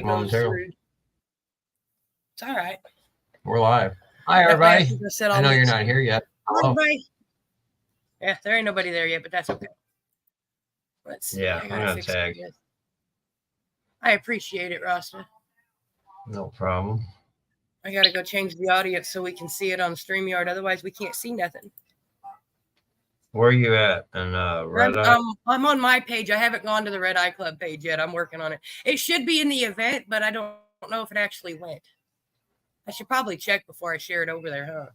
momentarily. It's all right. We're live. Hi, everybody. I know you're not here yet. Hello. Yeah, there ain't nobody there yet, but that's okay. Let's see. Yeah, I'm gonna tag. I appreciate it, Rasta. No problem. I gotta go change the audio so we can see it on StreamYard. Otherwise, we can't see nothing. Where are you at? And Red Eye? I'm on my page. I haven't gone to the Red Eye Club page yet. I'm working on it. It should be in the event, but I don't know if it actually went. I should probably check before I share it over there, huh?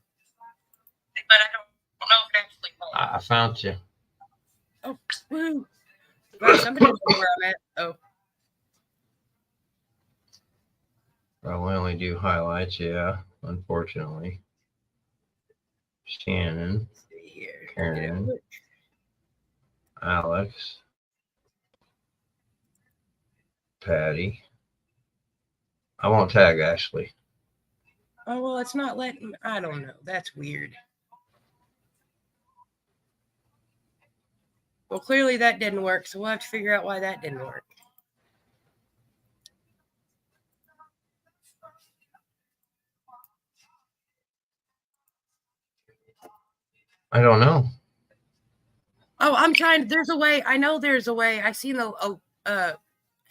But I don't know if it actually went. I found you. Oh, woo! Well, somebody knows where I'm at. Oh. Well, we only do highlights, yeah, unfortunately. Shannon, Karen, Alex, Patty. I won't tag Ashley. Oh, well, it's not letting me. I don't know. That's weird. Well, clearly that didn't work, so we'll have to figure out why that didn't work. I don't know. Oh, I'm trying. There's a way. I know there's a way. I seen a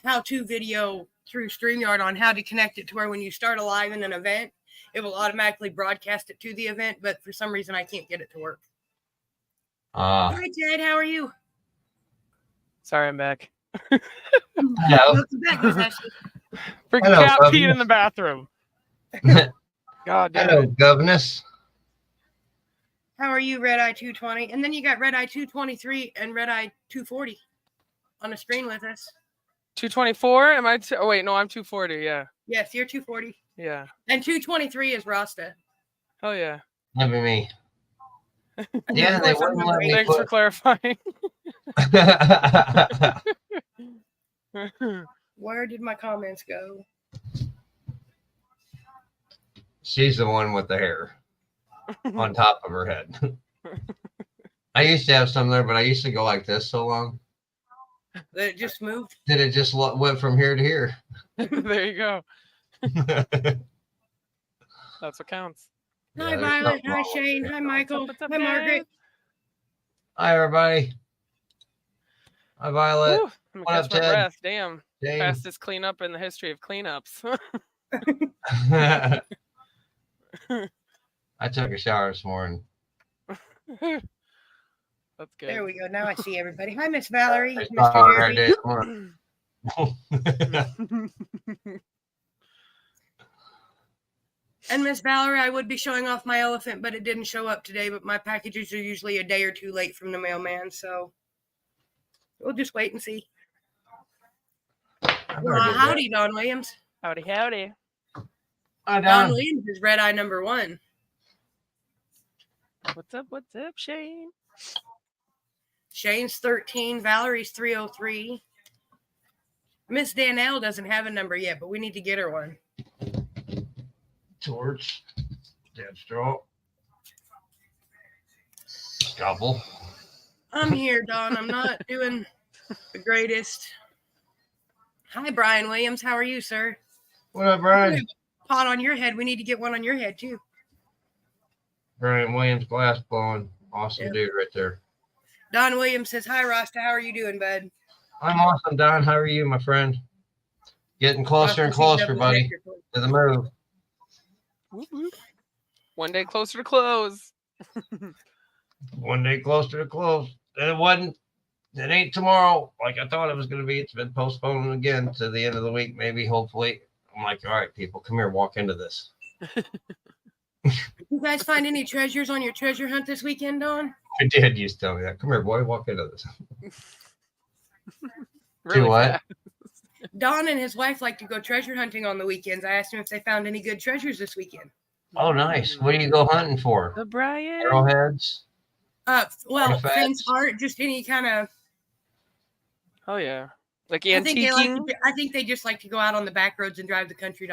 how-to video through StreamYard on how to connect it to where when you start a live in an event, it will automatically broadcast it to the event. But for some reason, I can't get it to work. Hi, Ted. How are you? Sorry, I'm back. Hello. Freaking cat peed in the bathroom. God damn Hello, it. governess. How are you, Red Eye 220? And then you got Red Eye 223 and Red Eye 240 on the screen with us. 224? Am I? Oh wait, no, I'm 240. Yeah. Yes, you're 240. Yeah. And 223 is Rasta. Oh yeah. That'd be me. Yeah, they wouldn't let me. Thanks for clarifying. Where did my comments go? She's the one with the hair on top of her head. I used to have some there, but I used to go like this so long. That it just moved? That it just went from here to here. There you go. That's what counts. Hi, Violet. Hi, Shane. Hi, Michael. What's up, hi, Margaret. Hi, everybody. Hi, Violet. Woo, I'm gonna catch my breath. Damn. Fastest cleanup in the history of cleanups. I took a shower this morning. That's good. There we go. Now I see everybody. Hi, Miss Valerie. Mr. Jeremy. And Miss Valerie, I would be showing off my elephant, but it didn't show up today. But my packages are usually a day or two late from the mailman, so we'll just wait and see. Howdy, Don Williams. Howdy, howdy. Hi, Don Williams is Red Eye number 1. What's up, Shane? Shane's 13. Valerie's 303. Miss Danelle doesn't have a number yet, but we need to get her one. Torch. Dead straw. Scalpel. I'm here, Don. I'm not doing the greatest. Hi, Brian Williams. How are you, sir? What up, Brian? Pot on your head. We need to get one on your head, too. Brian Williams, glass blowing. Awesome dude right there. Don Williams says, hi, Rasta. How are you doing, bud? I'm awesome, Don. How are you, my friend? Getting closer and closer, buddy, to the move. One day closer to close. One day closer to close. And it wasn't. It ain't tomorrow like I thought it was going to be. It's been postponed again to the end of the week, maybe, hopefully. I'm like, all right, people, come here, walk into this. You guys find any treasures on your treasure hunt this weekend, Don? I did used to tell me that. Come here, boy, walk into this. Really do what? Don and his wife like to go treasure hunting on the weekends. I asked him if they found any good treasures this weekend. Oh, nice. What do you go hunting for? The Brian. Arrowheads? Well, fence art, just any kind of. Oh yeah, like antiquing. I think they just like to go out on the back roads and drive the country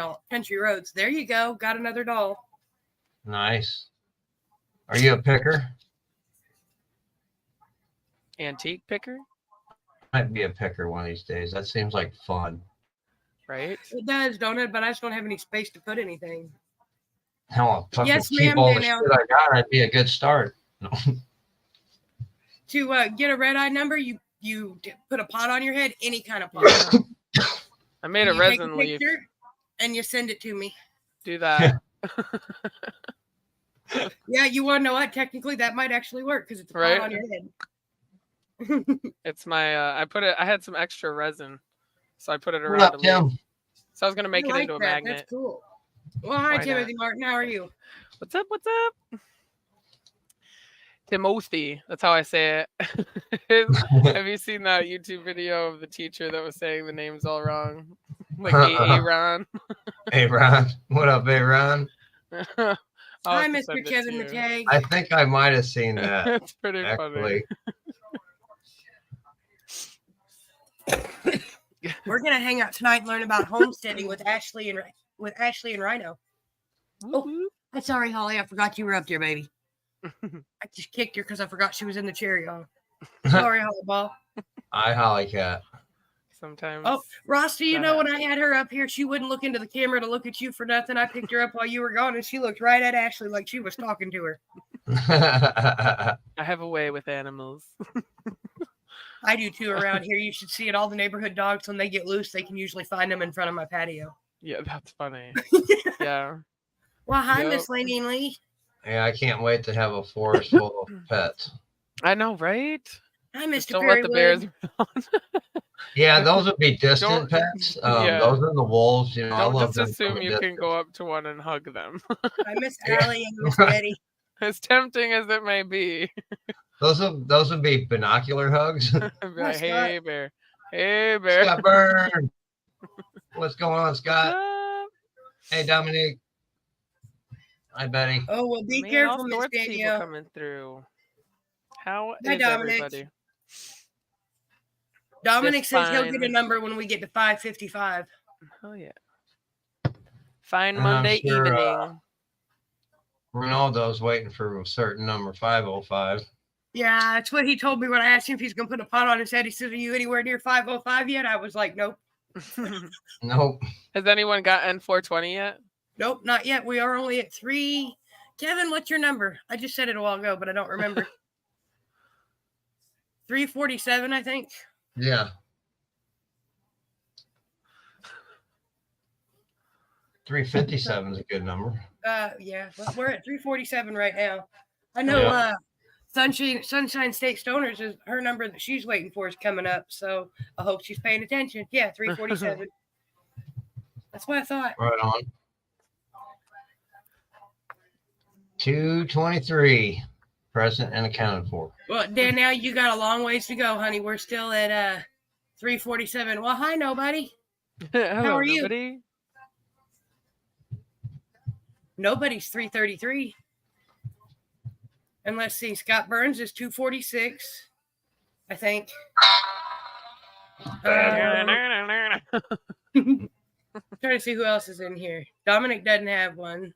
roads. There you go. Got another doll. Nice. Are you a picker? Antique picker? Might be a picker one of these days. That seems like fun. right? It does, don't it? But I just don't have any space to put anything. Hell, I'll fucking Yes, keep ma'am, all the Danielle. shit I got. That'd be a good start. To get a red eye number, you put a pot on your head, any kind of pot. I made a You take resin leaf. picture and you send it to me. Do that. Yeah, you want to know what? Technically, that might actually work because it's a Right? pot on your head. It's my I had some extra resin, so I put it What around up, the leaf. Tim? So I was gonna make I it like into a that. magnet. That's cool. Well, hi, Why Timothy Martin. How are you? What's up? What's up? Timothy. That's how I say it. Have you seen that YouTube video of the teacher that was saying the names all wrong? Like Aaron. Hey, Ron. What up, hey, Ron? Hi, Mr. Kevin McKay. I think I might have seen that. That's pretty funny. Actually, We're gonna hang out tonight and learn about homesteading with Ashley and Rhino. Oh, I'm sorry, Holly. I forgot you were up there, baby. I just kicked her because I forgot she was in the cherry hole. Sorry, Holly Ball. I Holly Cat. Sometimes. Oh, Ross, do you that know when I had her up here, she wouldn't look into the camera to look at you for nothing. I picked her up while you were gone, and she looked right at Ashley like she was talking to her. I have a way with animals. I do too around here. You should see it. All the neighborhood dogs, when they get loose, they can usually find them in front of my patio. Yeah, that's funny. Yeah. Well, hi, Yep. Miss Lanine Lee. Yeah, I can't wait to have a forest full of pets. I know, right? Hi, Just Mr. don't let the bears. Perrywood. Yeah, those would be distant Don't- pets. yeah. Those are the wolves. You know, I Don't love just them. assume from a you can distance. go up to one and hug them. Hi, Miss Allie and Miss Betty. As tempting as it may be. Those would be binocular hugs. Be like, Hi, Scott. hey, bear. Hey, bear. Scott Byrne. What's going on, What's Scott? up? Hey, Dominique. Hi, Betty. Oh, well, be Man, careful, all Miss sorts of people Danielle. coming through. How Hi, is Dominic. everybody? Dominic Just says he'll get a fine. number when we get to 5:55. Oh yeah. Fine And I'm Monday sure, evening. Ronaldo's waiting for a certain number, 505. Yeah, that's what he told me when I asked him if he's going to put a pot on his head. He said, are you anywhere near 5:05 yet? I was like, nope. Nope. Has anyone got N420 yet? Nope, not yet. We are only at 3. Kevin, what's your number? I just said it a while ago, but I don't remember. 347, I think. Yeah. 357 is a good number. Yeah, we're at 347 right now. I know Sunshine State Stoners is her number that she's waiting for is coming up, so I hope she's paying attention. Yeah, 347. That's what I thought. Right on. 223 present and accounted for. Well, Danielle, you got a long ways to go, honey. We're still at 347. Well, hi, nobody. Hello, are you? nobody. Nobody's 333. And let's see, Scott Burns is 246, I think. Trying to see who else is in here. Dominic doesn't have one.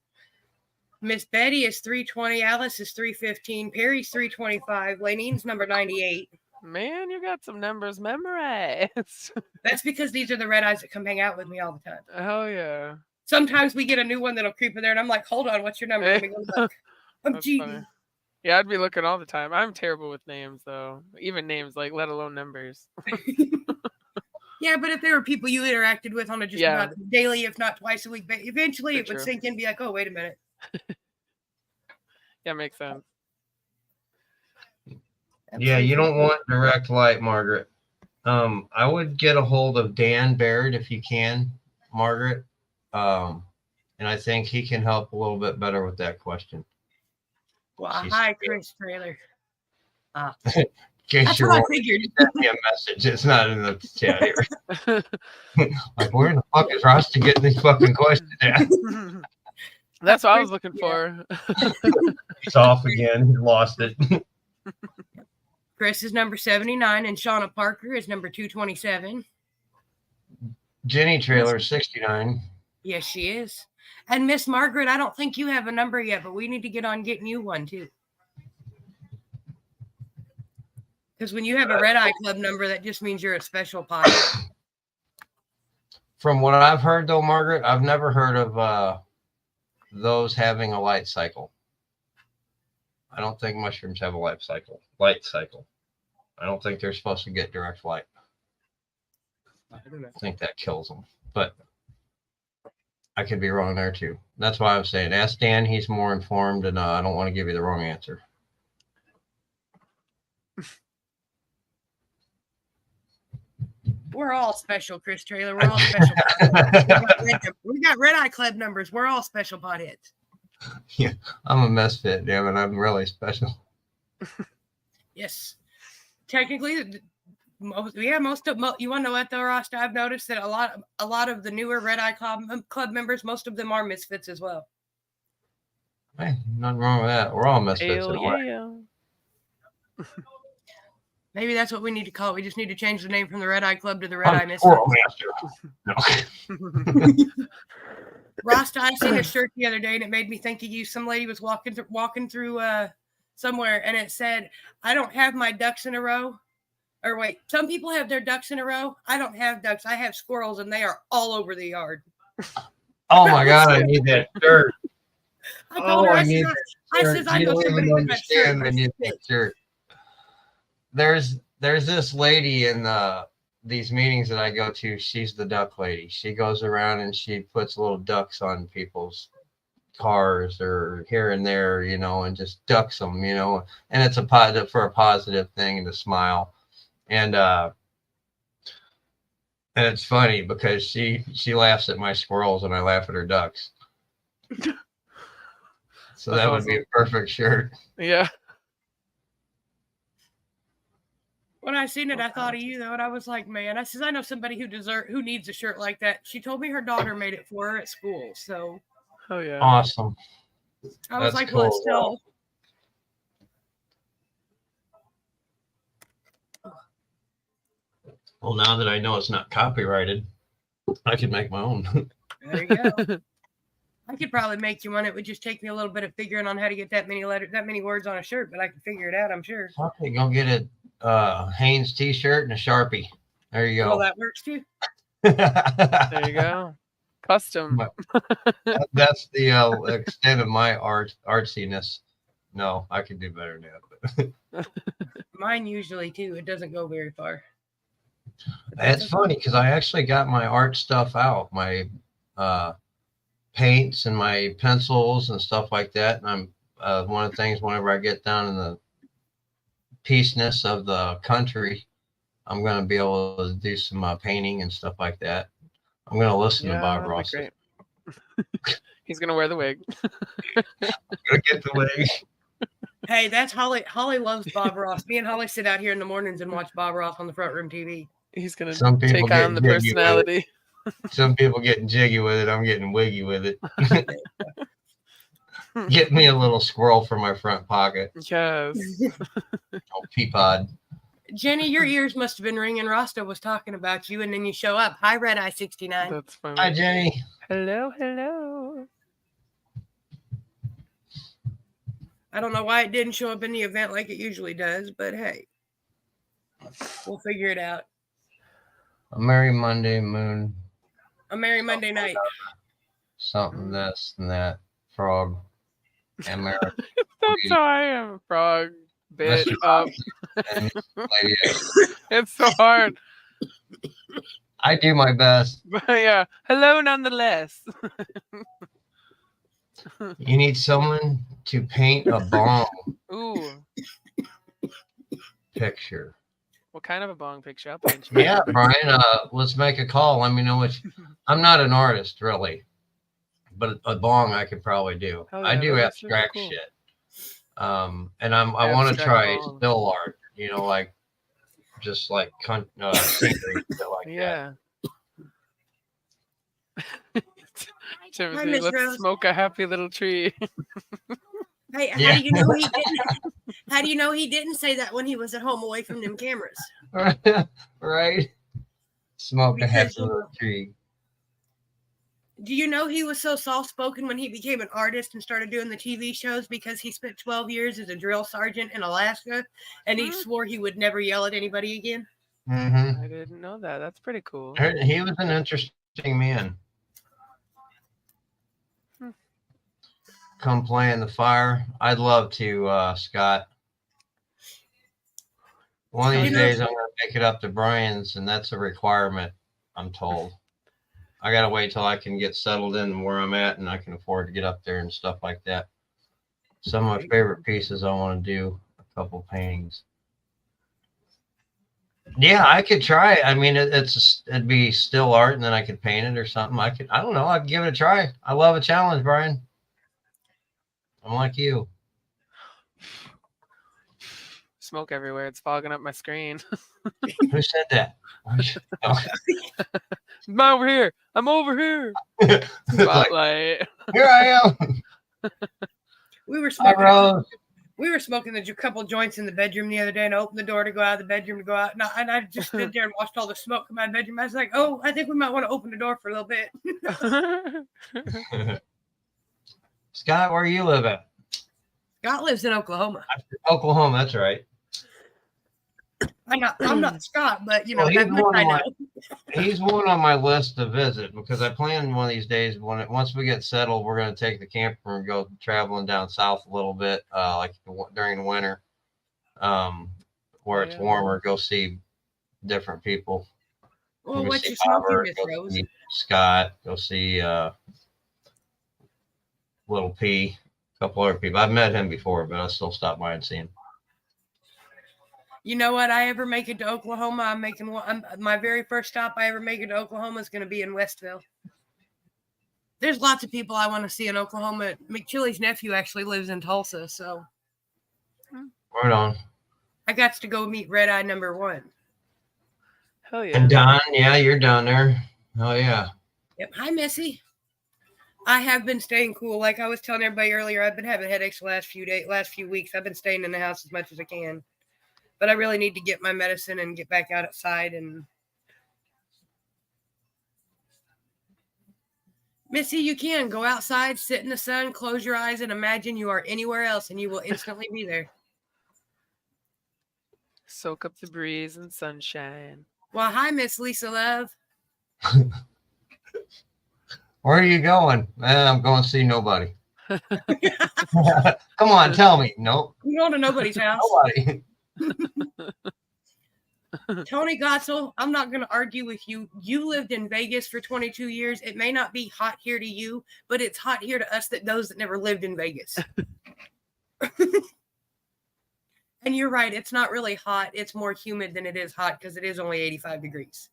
Miss Betty is 320. Alice is 315. Perry's 325. Lanine's number 98. Man, you got some numbers memorized. That's because these are the red eyes that come hang out with me all the time. Oh yeah. Sometimes we get a new one that'll creep in there, and I'm like, hold on, what's your number? Let me go look. I'm That's cheating. funny. Yeah, I'd be looking all the time. I'm terrible with names though. Even names, like let alone numbers. Yeah, but if there were people you interacted with on a just about daily, if not twice a week, but eventually it would sink in and be like, oh, wait a minute. Yeah, makes sense. Yeah, you don't want direct light, Margaret. I would get a hold of Dan Baird if you can, Margaret. And I think he can help a little bit better with that question. Well, hi, Chris Trailer. In case That's you're what I wondering, figured. send me a message. It's not in the chat here. Like, where in the fuck is Rusty getting these fucking questions at? That's what I was looking for. He's off again. He lost it. Chris is number 79, and Shauna Parker is number 227. Jenny Trailer 69. Yes, she is. And Miss Margaret, I don't think you have a number yet, but we need to get on getting you one too. Because when you have a Red Eye Club number, that just means you're a special pilot. From what I've heard, though, Margaret, I've never heard of those having a light cycle. I don't think mushrooms have a light cycle. I don't think they're supposed to get direct light. I don't know. I think that kills them, but I could be wrong there too. That's why I was saying, ask Dan. He's more informed, and I don't want to give you the wrong answer. We're all special, Chris Trailer. We're all special. We got Red Eye Club numbers. We're all special potheads. Yeah, I'm a misfit, damn it. I'm really special. Yes. Technically, most of you want to know what though, Ross? I've noticed that a lot of the newer Red Eye Club members, most of them are misfits as well. Hey, nothing wrong with that. We're all misfits. Hell in a way. yeah. Maybe that's what we need to call it. We just need to change the name from the Red Eye Club to the Red Eye I'm Misfits. Squirrel Master. No. Rasta, I seen a shirt the other day and it made me think of you. Some lady was walking through somewhere and it said, "I don't have my ducks in a row." Or wait, some people have their ducks in a row. I don't have ducks. I have squirrels and they are all over the yard. Oh my God, I need that shirt. I told her, I need said, that shirt. says, I You know don't somebody even with that shirt. understand. I need that shirt. There's this lady in these meetings that I go to. She's the duck lady. She goes around and she puts little ducks on people's cars or here and there, you know, and just ducks them, you know, and it's a positive thing and to smile. And it's funny because she laughs at my squirrels and I laugh at her ducks. So that would be a perfect shirt. Yeah. When I seen it, I thought of you though, and I was like, man, I says, I know somebody who needs a shirt like that. She told me her daughter made it for her at school. So Oh yeah. Awesome. I was That's like, well, it's cool. still. Well, now that I know it's not copyrighted, I can make my own. There you go. I could probably make you one. It would just take me a little bit of figuring on how to get that many words on a shirt, but I can figure it out, I'm sure. Okay, go get a Hanes t-shirt and a Sharpie. There you Well, go. that works too. There you go. Custom. That's the extent of my artsiness. No, I can do better than that. Mine usually too. It doesn't go very far. It's funny because I actually got my art stuff out, my paints and my pencils and stuff like that. And I'm one of the things whenever I get down in the peaceness of the country, I'm going to be able to do some painting and stuff like that. I'm going to listen to Bob that'd be Ross. great. He's gonna wear the wig. Go get the wig. Hey, that's Holly. Holly loves Bob Ross. Me and Holly sit out here in the mornings and watch Bob Ross on the front room TV. He's gonna Some people take on the get jiggy with it. personality. Some people getting jiggy with it. I'm getting wiggy with it. Get me a little squirrel for my front pocket. Yes. Oh, Peapod. Jenny, your ears must have been ringing. Rasta was talking about you, and then you show up. Hi, Red Eye 69. That's funny. Hi, Jenny. Hello, hello. I don't know why it didn't show up in the event like it usually does, but hey, we'll figure it out. A Merry Monday Moon. A Merry Monday night. Something this and that. Frog. America. That's how I am, frog. Bit up. And Lady X. It's so hard. I do my best. But yeah. Hello nonetheless. You need someone to paint a bong Ooh. picture. What kind of a bong picture? I'll paint you. Yeah, Brian, let's make a call. Let me know what I'm not an artist really, but a bong I could probably do. Oh, I yeah, do that's really abstract cool. shit. And I want to Abstract try bong. still art, you know, like just like scenery, shit like Yeah. Timothy, Miss let's Rose. smoke a happy little tree. Hey, how Yeah. do you know he didn't? How do you know he didn't say that when he was at home away from them cameras? that. Right? Smoke a Because happy you- little tree. Do you know he was so soft-spoken when he became an artist and started doing the TV shows because he spent 12 years as a drill sergeant in Alaska, and he swore he would never yell at anybody again? Mm-hmm. I didn't know that. That's pretty cool. He was an interesting me in. Hmm. Come play in the fire. I'd love to, Scott. One of these You know- days, I'm going to make it up to Brian's, and that's a requirement, I'm told. I got to wait till I can get settled in where I'm at, and I can afford to get up there and stuff like that. Some of my favorite pieces I want to do, a couple paintings. Yeah, I could try it. I mean, it'd be still art, and then I could paint it or something. I don't know. I'd give it a try. I love a challenge, Brian. I'm like you. Smoke everywhere. It's fogging up my screen. Who said that? I'm over here. I'm over here. Like, Spotlight. here I am. We were Hi, smoking. Rose. We were smoking a couple joints in the bedroom the other day, and I opened the door to go out of the bedroom to go out, and I just stood there and watched all the smoke come out of the bedroom. I was like, "Oh, I think we might want to open the door for a little bit." Scott, where you live at? Scott lives in Oklahoma. Oklahoma. That's right. I'm not Scott, but you know, Well, that much I know. He's one on my list to visit because I plan one of these days once we get settled, we're going to take the camper and go traveling down south a little bit, like during the winter, where it's warmer. Go see different people. Well, Go what see you smoking, Robert, Miss go Rose? see Scott. Go see Little P. A couple other people. I've met him before, but I still stop by and see him. You know what? I ever make it to Oklahoma, I'm making one. My very first stop I ever make it to Oklahoma is going to be in Westville. There's lots of people I want to see in Oklahoma. McChilly's nephew actually lives in Tulsa, so Right on. I got to go meet Red Eye number 1. Hell yeah. And Don, yeah, you're down there. Oh yeah. Yep. Hi, Missy. I have been staying cool. Like I was telling everybody earlier, I've been having headaches the last few weeks. I've been staying in the house as much as I can. But I really need to get my medicine and get back outside. And Missy, you can go outside, sit in the sun, close your eyes, and imagine you are anywhere else, and you will instantly be there. Soak up the breeze and sunshine. Well, hi, Miss Lisa Love. Where are you going? I'm going to see nobody. Come on, tell me. Nope. You going to nobody's house. Nobody. Tony Gotzel, I'm not going to argue with you. You lived in Vegas for 22 years. It may not be hot here to you, but it's hot here to us those that never lived in Vegas. And you're right. It's not really hot. It's more humid than it is hot because it is only 85 degrees.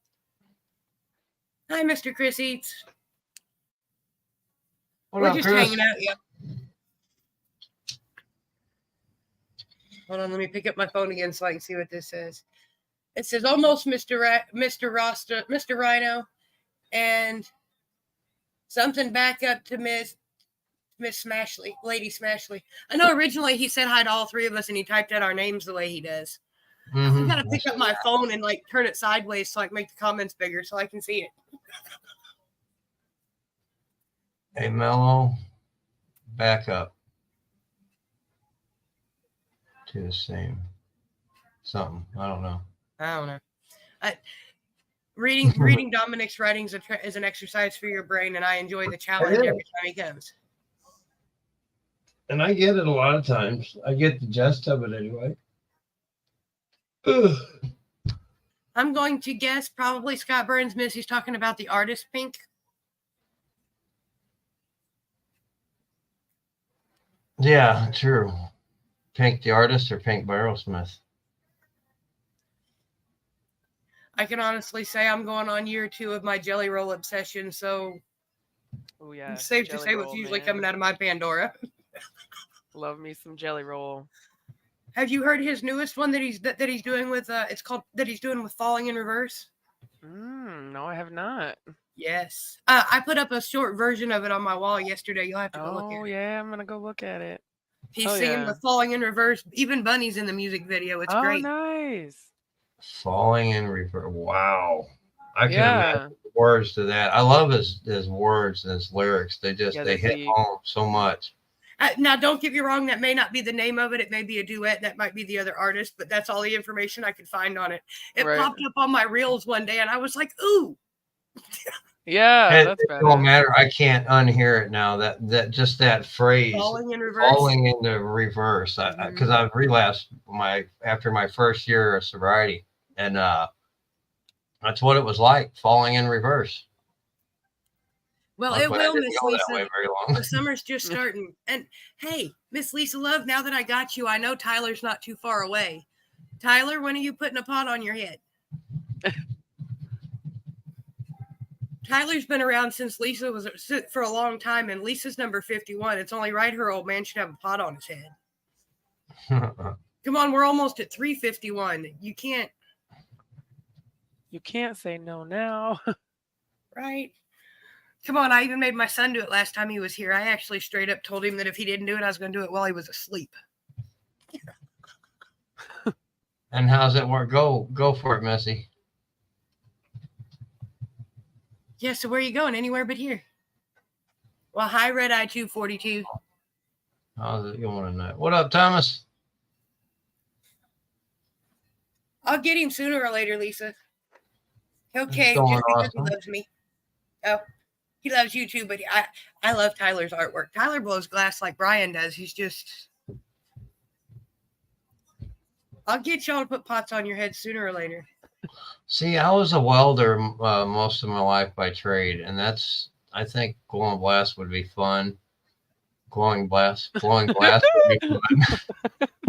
Hi, Mr. Chris Eats. What We're up, just Chris? hanging out. Yeah. Hold on. Let me pick up my phone again so I can see what this says. It says almost Mr. Rasta, Mr. Rhino, and something back up to Miss Smashley, Lady Smashley. I know originally he said hi to all three of us and he typed out our names the way he does. I gotta pick up my phone and like turn it sideways so I can make the comments bigger so I can see it. Hey, Mello, back up to the same something. I don't know. I don't know. Reading Dominic's writings is an exercise for your brain, and I enjoy the challenge every time he comes. And I get it a lot of times. I get the gist of it anyway. Ugh. I'm going to guess probably Scott Burns Missy's talking about the artist Pink. Yeah, true. Pink the artist or Pink by Aerosmith? I can honestly say I'm going on year 2 of my jelly roll obsession, so Oh yeah. it's safe to Jelly say what's roll, usually man. coming out of my Pandora. Love me some jelly roll. Have you heard his newest one that he's doing with it's called that he's doing with Falling in Reverse? No, I have not. Yes. I put up a short version of it on my wall yesterday. You'll have to go look Oh at it. yeah, I'm gonna go look at it. He's singing with Falling in Reverse. Even Bunny's in the music video. It's great. Nice. Falling in Reverse. Wow. I can imagine the words to that. I love his words and his lyrics. They hit home so much. Now, don't get me wrong. That may not be the name of it. It may be a duet. That might be the other artist, but that's all the information I could find on it. It popped up on my reels one day, and I was like, ooh. Yeah, that's It bad. don't matter. I can't unhear it now. That phrase, Falling in reverse. falling into reverse. Because I've relapsed after my first year of sobriety, and that's what it was like, falling in reverse. Well, Luckily, it I will, didn't Miss go that Lisa. way very long. The summer's just starting. And hey, Miss Lisa Love, now that I got you, I know Tyler's not too far away. Tyler, when are you putting a pot on your head? Tyler's been around since Lisa was for a long time, and Lisa's number 51. It's only right her old man should have a pot on his head. Come on, we're almost at 351. You can't say no now. right? Come on, I even made my son do it last time he was here. I actually straight up told him that if he didn't do it, I was going to do it while he was asleep. And how's it work? Go for it, Missy. Yeah, so where are you going? Anywhere but here. Well, hi, Red Eye 242. How's it going tonight? What up, Thomas? I'll get him sooner or later, Lisa. He'll cave going just because awesome. he loves me. Oh, he loves you too, but I love Tyler's artwork. Tyler blows glass like Brian does. He's just... I'll get y'all to put pots on your head sooner or later. See, I was a welder most of my life by trade, and I think glowing glass would be fun. Glowing glass would be fun.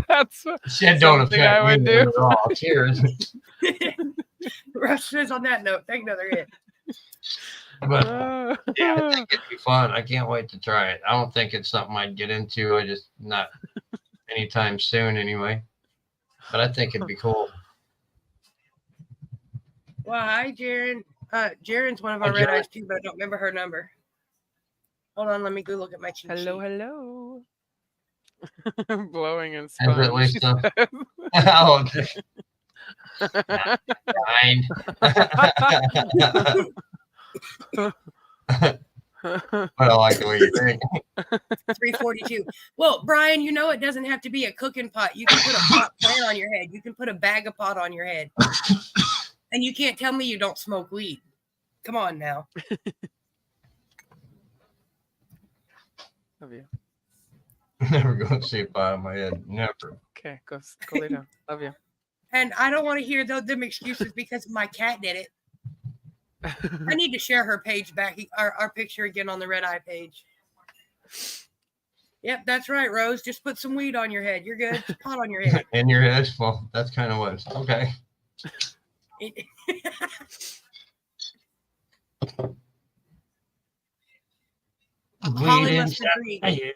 That's Shit don't something I affect would me do. at all. Cheers. Russ says on that note, take another hit. But yeah, I think it'd be fun. I can't wait to try it. I don't think it's something I'd get into. I just not anytime soon anyway. But I think it'd be cool. Well, hi, Jaren. Jaren's one of our Hi, Red Jaren. Eyes too, but I don't remember her number. Hold on, let me go look at my cheat hello. Blowing and Is it sponge. Lisa? Oh, fine. But I like the way you think. 342. Well, Brian, you know it doesn't have to be a cooking pot. You can put a pot plant on your head. You can put a bag of pot on your head. And you can't tell me you don't smoke weed. Come on now. Love you. Never gonna see a pot on my head. Never. Okay, go lay down. Love you. And I don't want to hear them excuses because my cat did it. I need to share her page back, our picture again on the Red Eye page. Yep, that's right, Rose. Just put some weed on your head. You're good. Just pot on your head. In your head? Well, that's kind of what it's okay. Holly must agree. Hey,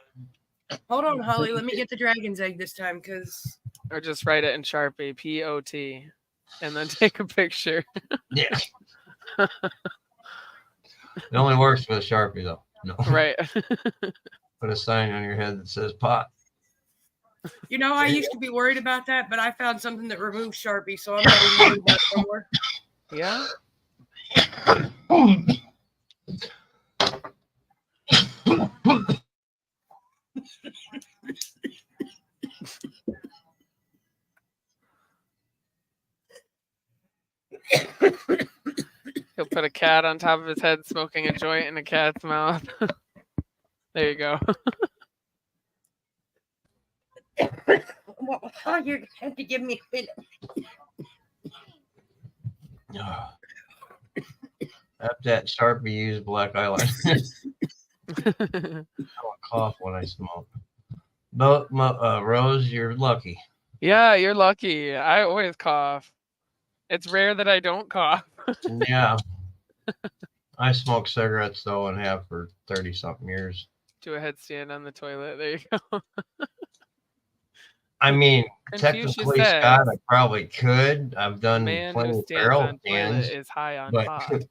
Hold on, Holly. Let me get the dragon's egg this time, because Or just write it in Sharpie, POT, and then take a picture. yeah. It only works with a Sharpie, though. No. Right. Put a sign on your head that says pot. you know I used to be worried about that, but I found something that removes Sharpie, so I'm not even worried about it anymore. Yeah. He'll put a cat on top of his head smoking a joint in a cat's mouth. There you go. Oh, you have to give me a minute. After that Sharpie used black eyeliner. I don't cough when I smoke. But Rose, you're lucky. Yeah, you're lucky. I always cough. It's rare that I don't cough. Yeah. I smoked cigarettes though and have for 30-something years. Do a headstand on the toilet. There you go. I mean, Confucius technically, says, Scott, I probably could. I've done man plenty who of stands barrel on stands, toilet is high on but, pot.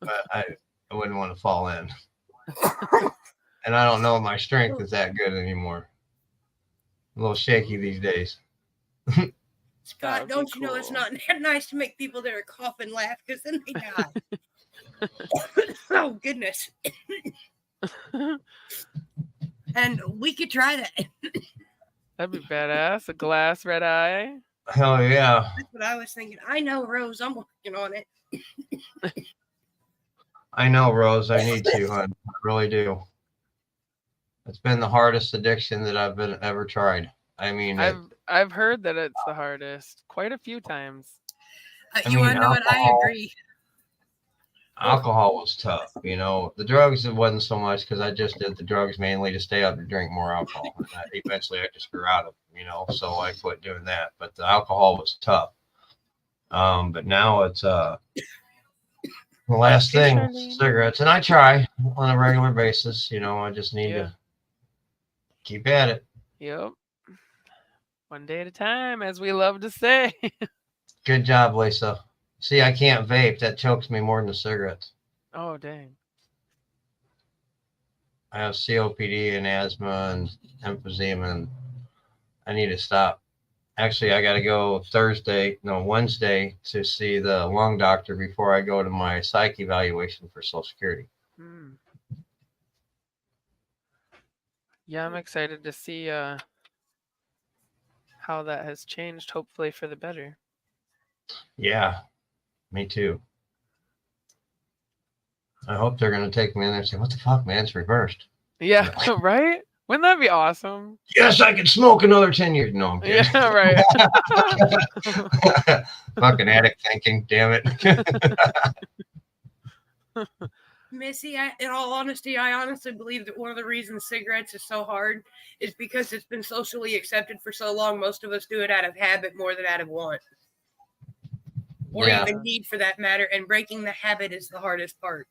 but I wouldn't want to fall in. And I don't know if my strength is that good anymore. A little shaky these days. Scott, would be don't you know it's cool. not nice to make people that are coughing laugh because then they die. Oh, goodness. And we could try that. That'd be badass. A glass red eye. Hell yeah. That's what I was thinking. I know, Rose. I'm working on it. I know, Rose. I need to, hon. I really do. It's been the hardest addiction that I've been ever tried. I mean, I've heard that it's the hardest quite a few times. You want to know what? I agree. Alcohol was tough. You know, the drugs, it wasn't so much because I just did the drugs mainly to stay up and drink more alcohol. And eventually I just grew out of them, you know, so I quit doing that. But the alcohol was tough. But now it's the last thing, cigarettes. And I try on a regular basis, you know, I just need to keep at it. Yep. One day at a time, as we love to say. Good job, Lisa. See, I can't vape. That chokes me more than the cigarettes. Oh, dang. I have COPD and asthma and emphysema, and I need to stop. Actually, I got to go Wednesday to see the lung doctor before I go to my psych evaluation for Social Security. Yeah, I'm excited to see how that has changed, hopefully for the better. Yeah, me too. I hope they're going to take me in there and say, what the fuck, man? It's reversed. Yeah, right? Wouldn't that be awesome? Yes, I can smoke another 10 years. No, I'm kidding. Yeah, right. Fucking addict thinking, damn it. Missy, in all honesty, I honestly believe that one of the reasons cigarettes is so hard is because it's been socially accepted for so long. Most of us do it out of habit more than out of want. Or even need, for that matter. And breaking the habit is the hardest part.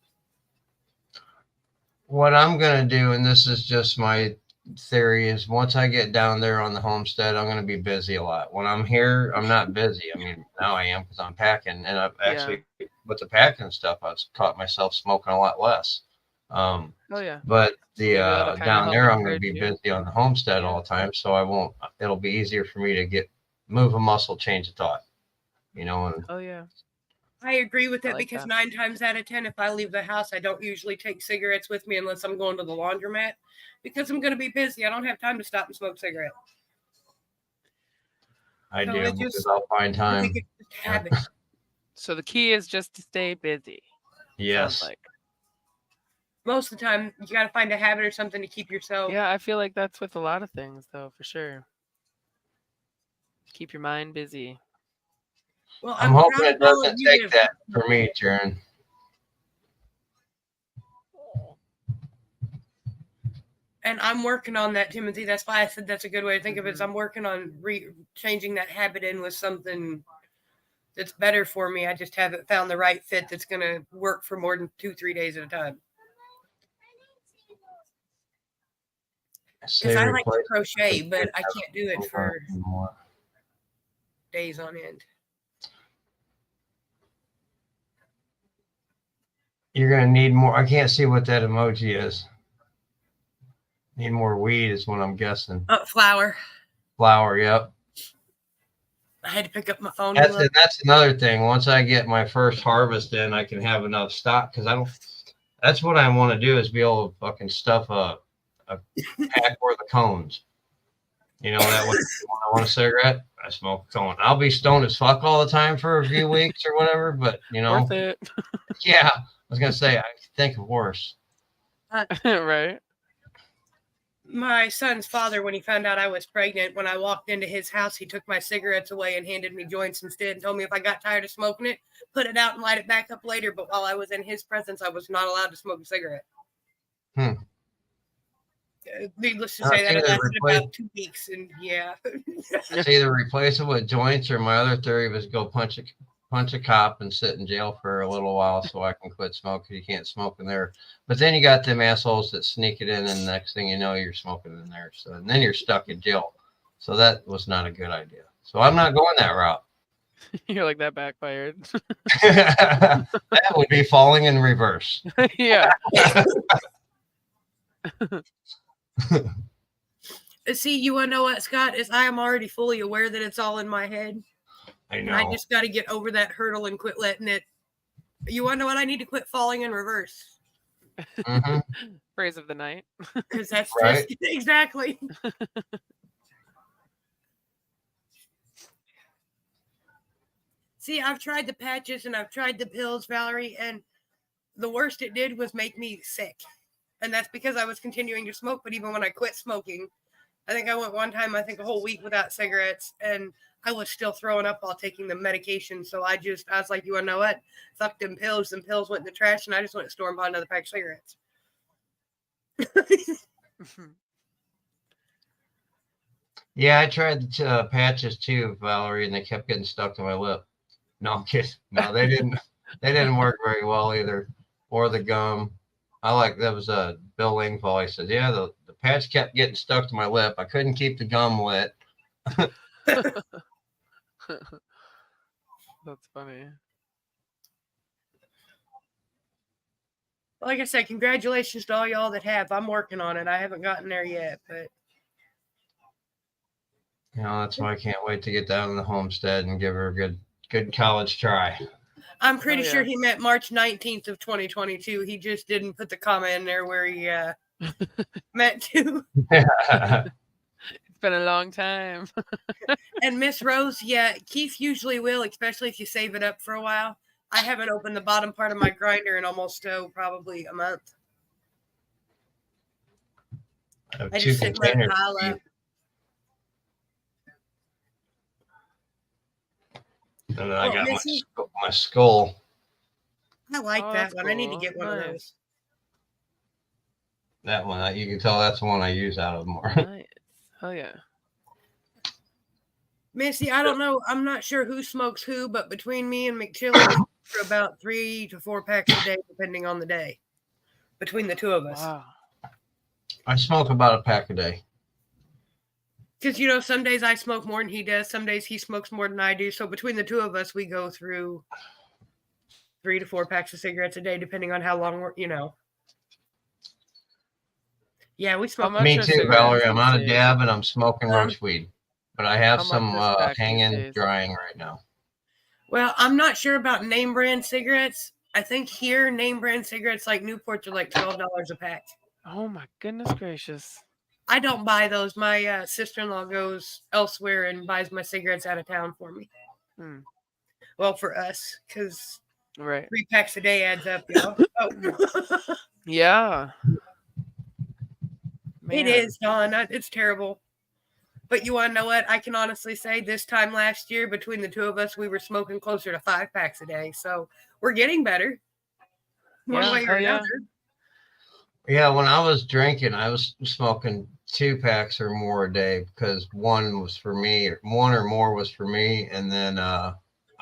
What I'm going to do, and this is just my theory, is once I get down there on the homestead, I'm going to be busy a lot. When I'm here, I'm not busy. I mean, now I am because I'm packing. And I've actually, with the packing stuff, I've caught myself smoking a lot less. But the down there, I'm going to be busy on the homestead all the time. So I won't, it'll be easier for me to move a muscle, change a thought, you know. And, I agree with it because 9 times out of 10, if I leave the house, I don't usually take cigarettes with me unless I'm going to the laundromat because I'm going to be busy. I don't have time to stop and smoke cigarettes. I do because I'll find time. So the key is just to stay busy. Yes. Most of the time, you got to find a habit or something to keep yourself. Yeah, I feel like that's with a lot of things, though, for sure. Keep your mind busy. Well, I'm hoping it doesn't take that for me, Jaren. And I'm working on that, Timothy. That's why I said that's a good way to think of it. Is I'm working on changing that habit in with something that's better for me. I just haven't found the right fit that's going to work for more than 2-3 days at a time. Because I like to crochet, but I can't do it for days on end. You're going to need more. I can't see what that emoji is. Need more weed is what I'm guessing. Flour. Flour, yep. I had to pick up my phone. That's another thing. Once I get my first harvest in, I can have enough stock because that's what I want to do is be able to fucking stuff a pack worth of cones. You know, that way when I want a cigarette, I smoke a cone. I'll be stoned as fuck all the time for a few weeks or whatever, but you know. Worth it. Yeah. I was going to say, I think of worse. Right. My son's father, when he found out I was pregnant, when I walked into his house, he took my cigarettes away and handed me joints instead and told me if I got tired of smoking it, put it out and light it back up later. But while I was in his presence, I was not allowed to smoke a cigarette. Needless to say, that it lasted about 2 weeks. And yeah. It's either replace it with joints, or my other theory was go punch a cop and sit in jail for a little while so I can quit smoking. You can't smoke in there. But then you got them assholes that sneak it in, and the next thing you know, you're smoking in there. So and then you're stuck in jail. So that was not a good idea. So I'm not going that route. You're like, that backfired. That would be falling in reverse. Yeah. See, you want to know what, Scott? Is I am already fully aware that it's all in my head. I know. And I just got to get over that hurdle and quit letting it. You want to know what? I need to quit falling in reverse. Mm-hmm. Phrase of the night. Because that's right. Just exactly. See, I've tried the patches and I've tried the pills, Valerie, and the worst it did was make me sick. And that's because I was continuing to smoke. But even when I quit smoking, I think I went one time, I think a whole week without cigarettes, and I was still throwing up while taking the medication. So I was like, you want to know what? Fuck them pills. Them pills went in the trash, and I just went to the store and bought another pack of cigarettes. Yeah, I tried the patches too, Valerie, and they kept getting stuck to my lip. No, I'm kidding. No, they didn't. They didn't work very well either. Or the gum. That was Bill Lingfall. He said, yeah, the patch kept getting stuck to my lip. I couldn't keep the gum lit. That's funny. Like I said, congratulations to all y'all that have. I'm working on it. I haven't gotten there yet, but That's why I can't wait to get down to the homestead and give her a good college try. I'm pretty sure he meant March 19th of 2022. He just didn't put the comma in there where he meant to. It's been a long time. And Miss Rose, yeah, Keith usually will, especially if you save it up for a while. I haven't opened the bottom part of my grinder in almost probably a month. I just sit and let it pile up. And then I got my skull. I like that one. Cool. I need to get one of those. That one, you can tell that's the one I use out of more. Nice. Oh, yeah. Missy, I don't know. I'm not sure who smokes who, but between me and McChilly, we for about 3 to 4 packs a day, depending on the day. Between the two of us. Wow. I smoke about a pack a day. Because, some days I smoke more than he does. Some days he smokes more than I do. So between the two of us, we go through 3 to 4 packs of cigarettes a day, depending on how long we're, Yeah, we smoke. Me too, Valerie. I'm on a dab and I'm smoking roach weed. But I have some hanging, drying right now. Well, I'm not sure about name brand cigarettes. I think here, name brand cigarettes like Newports are like $12 a pack. Oh, my goodness gracious. I don't buy those. My sister-in-law goes elsewhere and buys my cigarettes out of town for me. Well, for us, because 3 packs a day adds up, y'all. Oh. Yeah. Man. It is, Dawn. It's terrible. But you want to know what? I can honestly say this time last year, between the two of us, we were smoking closer to 5 packs a day. So we're getting better. One way or another. Yeah, when I was drinking, I was smoking 2 packs or more a day because one was for me, one or more was for me, and then I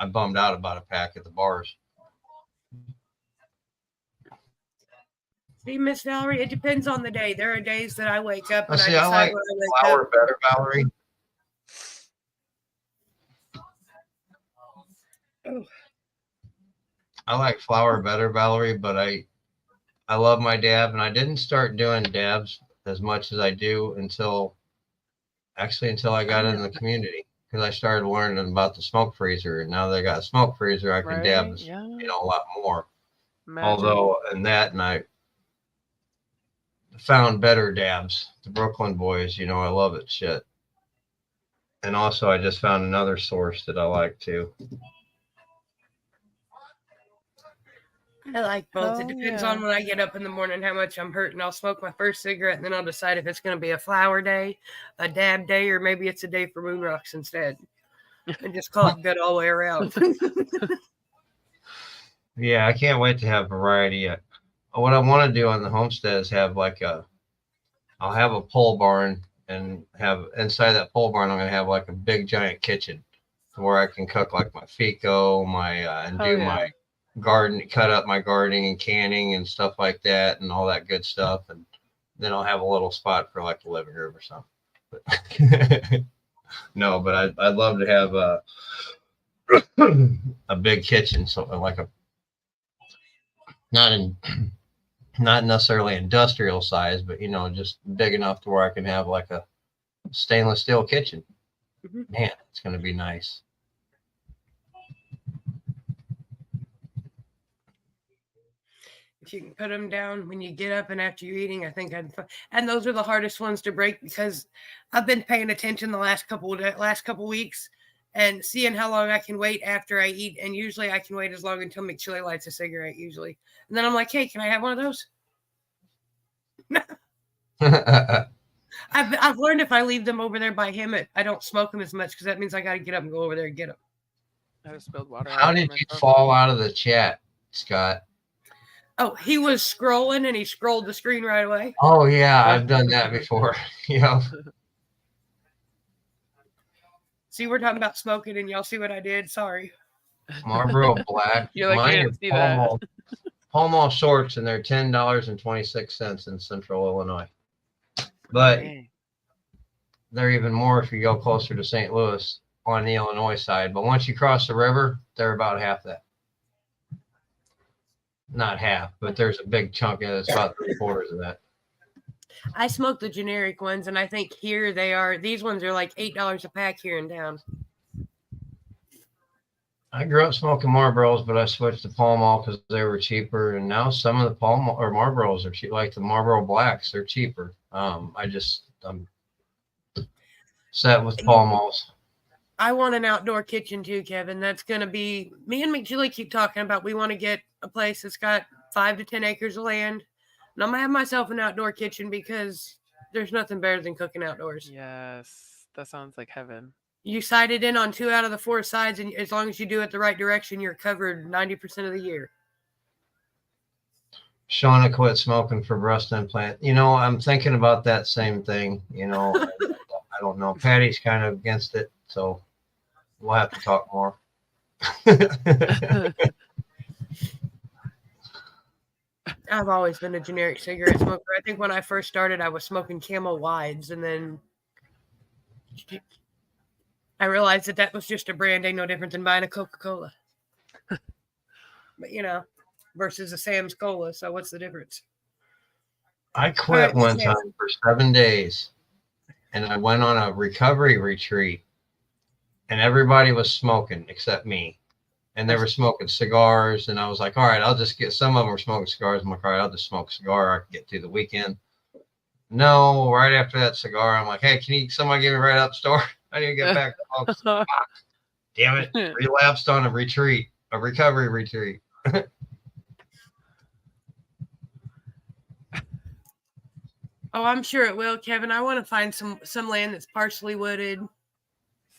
bummed out about a pack at the bars. See, Miss Valerie, it depends on the day. There are days that I wake up and I like flower better, Valerie. Oh. I like flower better, Valerie, but I love my dab, and I didn't start doing dabs as much as I do until I got in the community, because I started learning about the smoke freezer, and now they got a smoke freezer, I can dab a lot more. Imagine. Although and I found better dabs, the Brooklyn Boys, I love it shit. And also I just found another source that I like too. I like both. It depends on when I get up in the morning, how much I'm hurting. I'll smoke my first cigarette, and then I'll decide if it's going to be a flower day, a dab day, or maybe it's a day for moon rocks instead. And just call it good all the way around. Yeah, I can't wait to have variety. What I want to do on the homestead is have I'll have a pole barn, and have inside that pole barn, I'm going to have like a big giant kitchen where I can cook like my FICO, and do my garden, cut up my gardening and canning and stuff like that, and all that good stuff. And then I'll have a little spot for like the living room or something. But no, but I'd love to have a big kitchen, so like not necessarily industrial size, but just big enough to where I can have like a stainless steel kitchen. Man, it's going to be nice. If you can put them down when you get up and after you're eating, I think and those are the hardest ones to break, because I've been paying attention the last couple weeks, and seeing how long I can wait after I eat. And usually I can wait as long until McChilly lights a cigarette usually. And then I'm like, hey, can I have one of those? I've learned if I leave them over there by him, I don't smoke them as much because that means I got to get up and go over there and get them. I just spilled water. How did you fall out of the chat, Scott? Oh, he was scrolling and he scrolled the screen right away. Oh yeah, I've done that before. Yeah. See, we're talking about smoking and y'all see what I did. Sorry. Marlboro Black. You're like, I Mine didn't are see that. Pall Mall shorts, and they're $10.26 in Central Illinois. But Dang. they're even more if you go closer to St. Louis on the Illinois side. But once you cross the river, they're about half that. Not half, but there's a big chunk of it. It's about 3/4 of that. I smoke the generic ones, and I think here they are. These ones are like $8 a pack here in town. I grew up smoking Marlboros, but I switched to Pall Mall because they were cheaper. And now some of the Pall Mall or Marlboros are cheap, like the Marlboro Blacks. They're cheaper. I'm set with Pall Malls. I want an outdoor kitchen too, Kevin. That's going to be me and McJulie keep talking about. We want to get a place that's got 5 to 10 acres of land. And I'm going to have myself an outdoor kitchen because there's nothing better than cooking outdoors. Yes, that sounds like heaven. You sight it in on 2 out of the 4 sides, and as long as you do it the right direction, you're covered 90% of the year. Shauna quit smoking for breast implant. You know, I'm thinking about that same thing. You know, I don't know. Patty's kind of against it, so we'll have to talk more. I've always been a generic cigarette smoker. I think when I first started, I was smoking Camel Wides, and then I realized that that was just a brand. Ain't no different than buying a Coca-Cola. But, you know, versus a Sam's Cola. So what's the difference? I quit one time for 7 days, and I went on a recovery retreat, and everybody was smoking except me. And they were smoking cigars, and I was like, all right, I'll just get, some of them were smoking cigars. I'm like, all right, I'll just smoke a cigar. I can get through the weekend. No, right after that cigar, I'm like, hey, somebody give me right out the store? I need to get back. Oh, damn it. Relapsed on a recovery retreat. Oh, I'm sure it will, Kevin. I want to find some land that's partially wooded.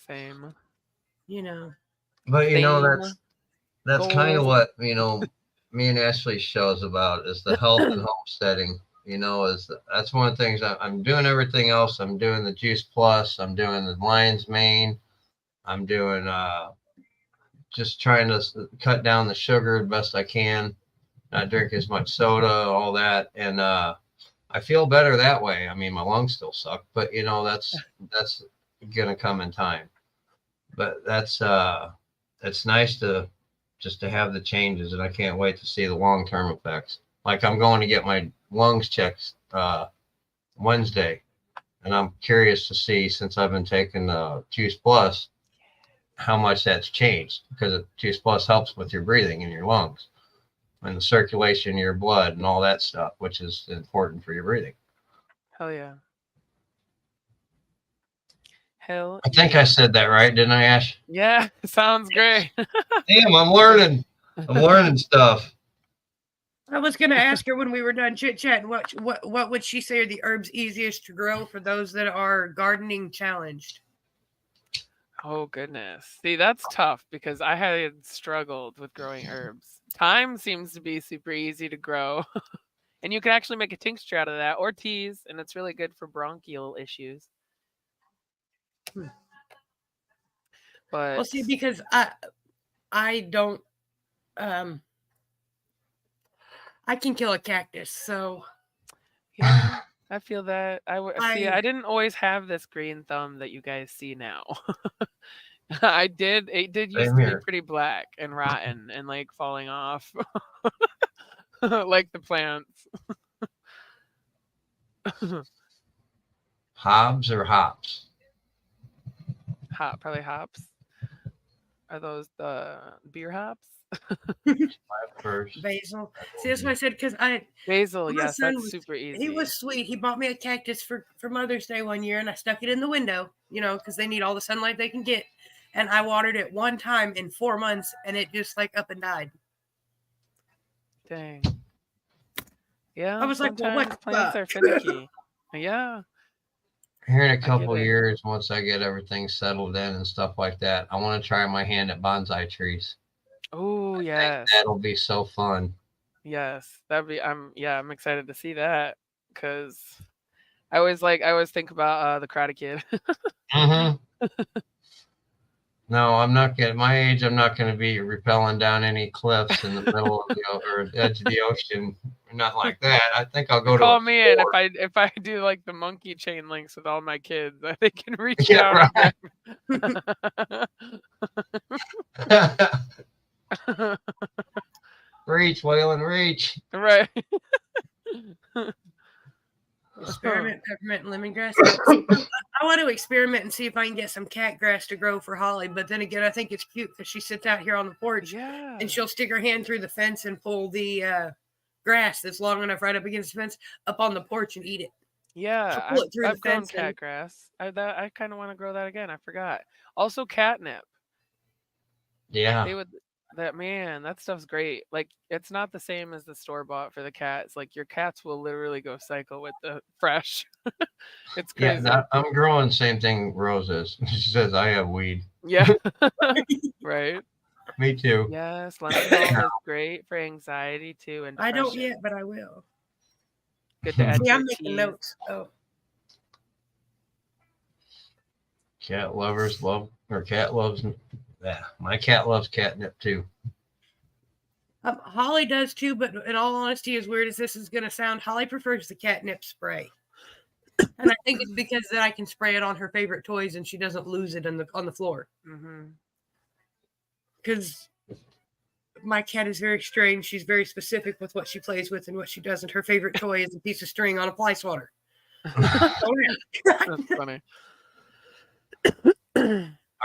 Same. You know. But, you know, that's kind of what, you know, me and Ashley's show is about, is the health and homesteading. You know, that's one of the things. I'm doing everything else. I'm doing the Juice Plus. I'm doing the Lion's Mane. I'm doing just trying to cut down the sugar the best I can, not drink as much soda, all that. And I feel better that way. I mean, my lungs still suck, but, you know, that's going to come in time. But it's nice to have the changes, and I can't wait to see the long-term effects. Like, I'm going to get my lungs checked Wednesday, and I'm curious to see, since I've been taking Juice Plus, how much that's changed, because Juice Plus helps with your breathing in your lungs and the circulation in your blood and all that stuff, which is important for your breathing. Hell yeah. Hell I think I said that right, didn't I, Ash? Yeah, sounds great. Damn, I'm learning stuff. I was going to ask her when we were done chit-chatting, what would she say are the herbs easiest to grow for those that are gardening challenged? Oh, goodness. See, that's tough because I had struggled with growing herbs. Thyme seems to be super easy to grow. And you can actually make a tincture out of that or teas, and it's really good for bronchial issues. But Well, see, because I don't I can kill a cactus, so yeah, I feel that. I didn't always have this green thumb that you guys see now. It did used to be pretty black and rotten and like falling off. Like the plants. Hobbs or hops? Probably hops. Are those the beer hops? Basil. See, that's what I said, because Basil, yes, that's super easy. He was sweet. He bought me a cactus for Mother's Day one year, and I stuck it in the window, you know, because they need all the sunlight they can get. and I watered it one time in 4 months, and it just like up and died. Dang. Yeah, I was like, well, what plants are finicky. Yeah. Here in a couple years, once I get everything settled in and stuff like that, I want to try my hand at bonsai trees. Oh, yes. That'll be so fun. Yes, that'd be. I'm excited to see that because I always think about the Karate Kid. No, I'm not getting my age. I'm not going to be rappelling down any cliffs in the middle of or edge of the ocean. Not like that. I think I'll go Call me in if I do like the monkey chain links with all my kids. They can reach down. Right. Reach, Waylon, reach. Right. Experiment peppermint and lemongrass. I want to experiment and see if I can get some cat grass to grow for Holly. But then again, I think it's cute because she sits out here on the porch and she'll stick her hand through the fence and pull the grass that's long enough right up against the fence up on the porch and eat it. Yeah, I've grown cat grass. I kind of want to grow that again. I forgot. Also catnip. Yeah. They would. That stuff's great. Like, it's not the same as the store-bought for the cats. Like, your cats will literally go cycle with the fresh. It's crazy. Yeah, I'm growing same thing Rose is. She says I have weed. Yeah. Right. Me too. Yes, lemon balm is great for anxiety too. And I don't yet, but I will. Good to add. Yeah, I'm making notes. Oh. Cat loves. Yeah, my cat loves catnip too. Holly does too, but in all honesty, as weird as this is going to sound, Holly prefers the catnip spray, and I think it's because then I can spray it on her favorite toys and she doesn't lose it on the floor. Because my cat is very strange. She's very specific with what she plays with and what she doesn't. Her favorite toy is a piece of string on a fly swatter. That's funny.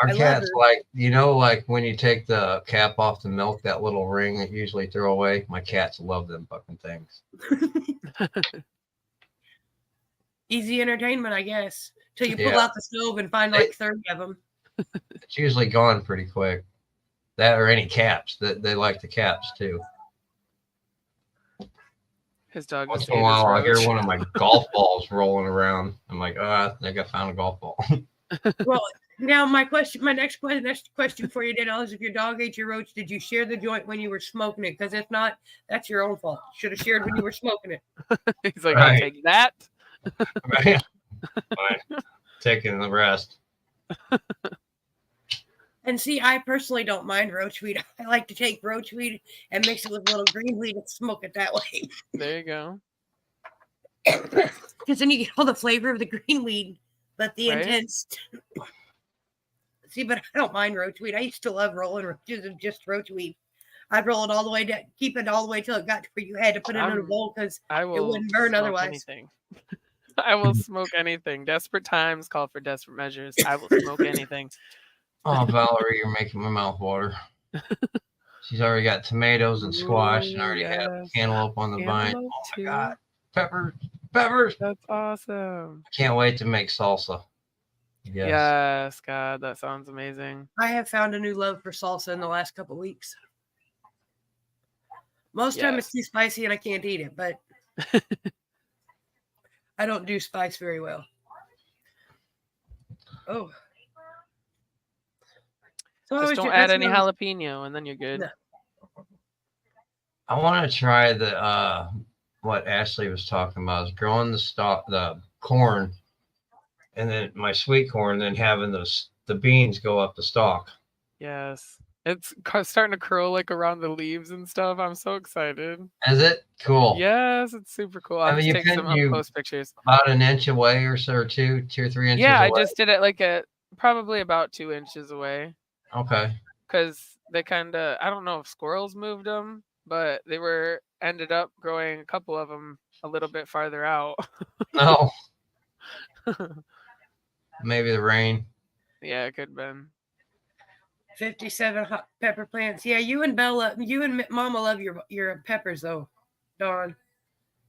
Our cat's like when you take the cap off the milk, that little ring that you usually throw away. My cats love them fucking things. Easy entertainment, I guess. Till you pull out the stove and find like 30 of them. It's usually gone pretty quick. That or any caps. They like the caps too. His dog. Once in a while, I hear one of my golf balls rolling around. I'm like, I think I found a golf ball. Well, now my next question for you, Danielle, is if your dog ate your roach, did you share the joint when you were smoking it? Because if not, that's your own fault. You should have shared when you were smoking it. He's like, I'll take that. Right. Fine. Taking the rest. And see, I personally don't mind roach weed. I like to take roach weed and mix it with a little green weed and smoke it that way. There you go. Because then you get all the flavor of the green weed, but the intense. See, but I don't mind roach weed. I used to love rolling roaches of just roach weed. I'd roll it all the way down, keep it all the way till it got to where you had to put it in a bowl because it wouldn't burn otherwise. Anything. I will smoke anything. Desperate times call for desperate measures. I will smoke anything. Oh, Valerie, you're making my mouth water. She's already got tomatoes and squash and already have cantaloupe on the vine. Oh my God. Peppers. That's awesome. Can't wait to make salsa. Yes, God, that sounds amazing. I have found a new love for salsa in the last couple of weeks. Most time it's too spicy and I can't eat it, but I don't do spice very well. Oh. So just don't add any jalapeno and then you're good. No. I want to try the what Ashley was talking about, is growing the corn, and then my sweet corn, then having the beans go up the stalk. Yes. It's starting to curl like around the leaves and stuff. I'm so excited. Is it? Cool. Yes, it's super cool. I'll just take some up-close pictures. About an inch away or so, or 2 or 3 inches away. I just did it like probably about 2 inches away. Okay. Because they kind of, I don't know if squirrels moved them, but they ended up growing a couple of them a little bit farther out. No. Maybe the rain. Yeah, it could have been. 57 hot pepper plants. Yeah, you and Mama love your peppers though, Dawn.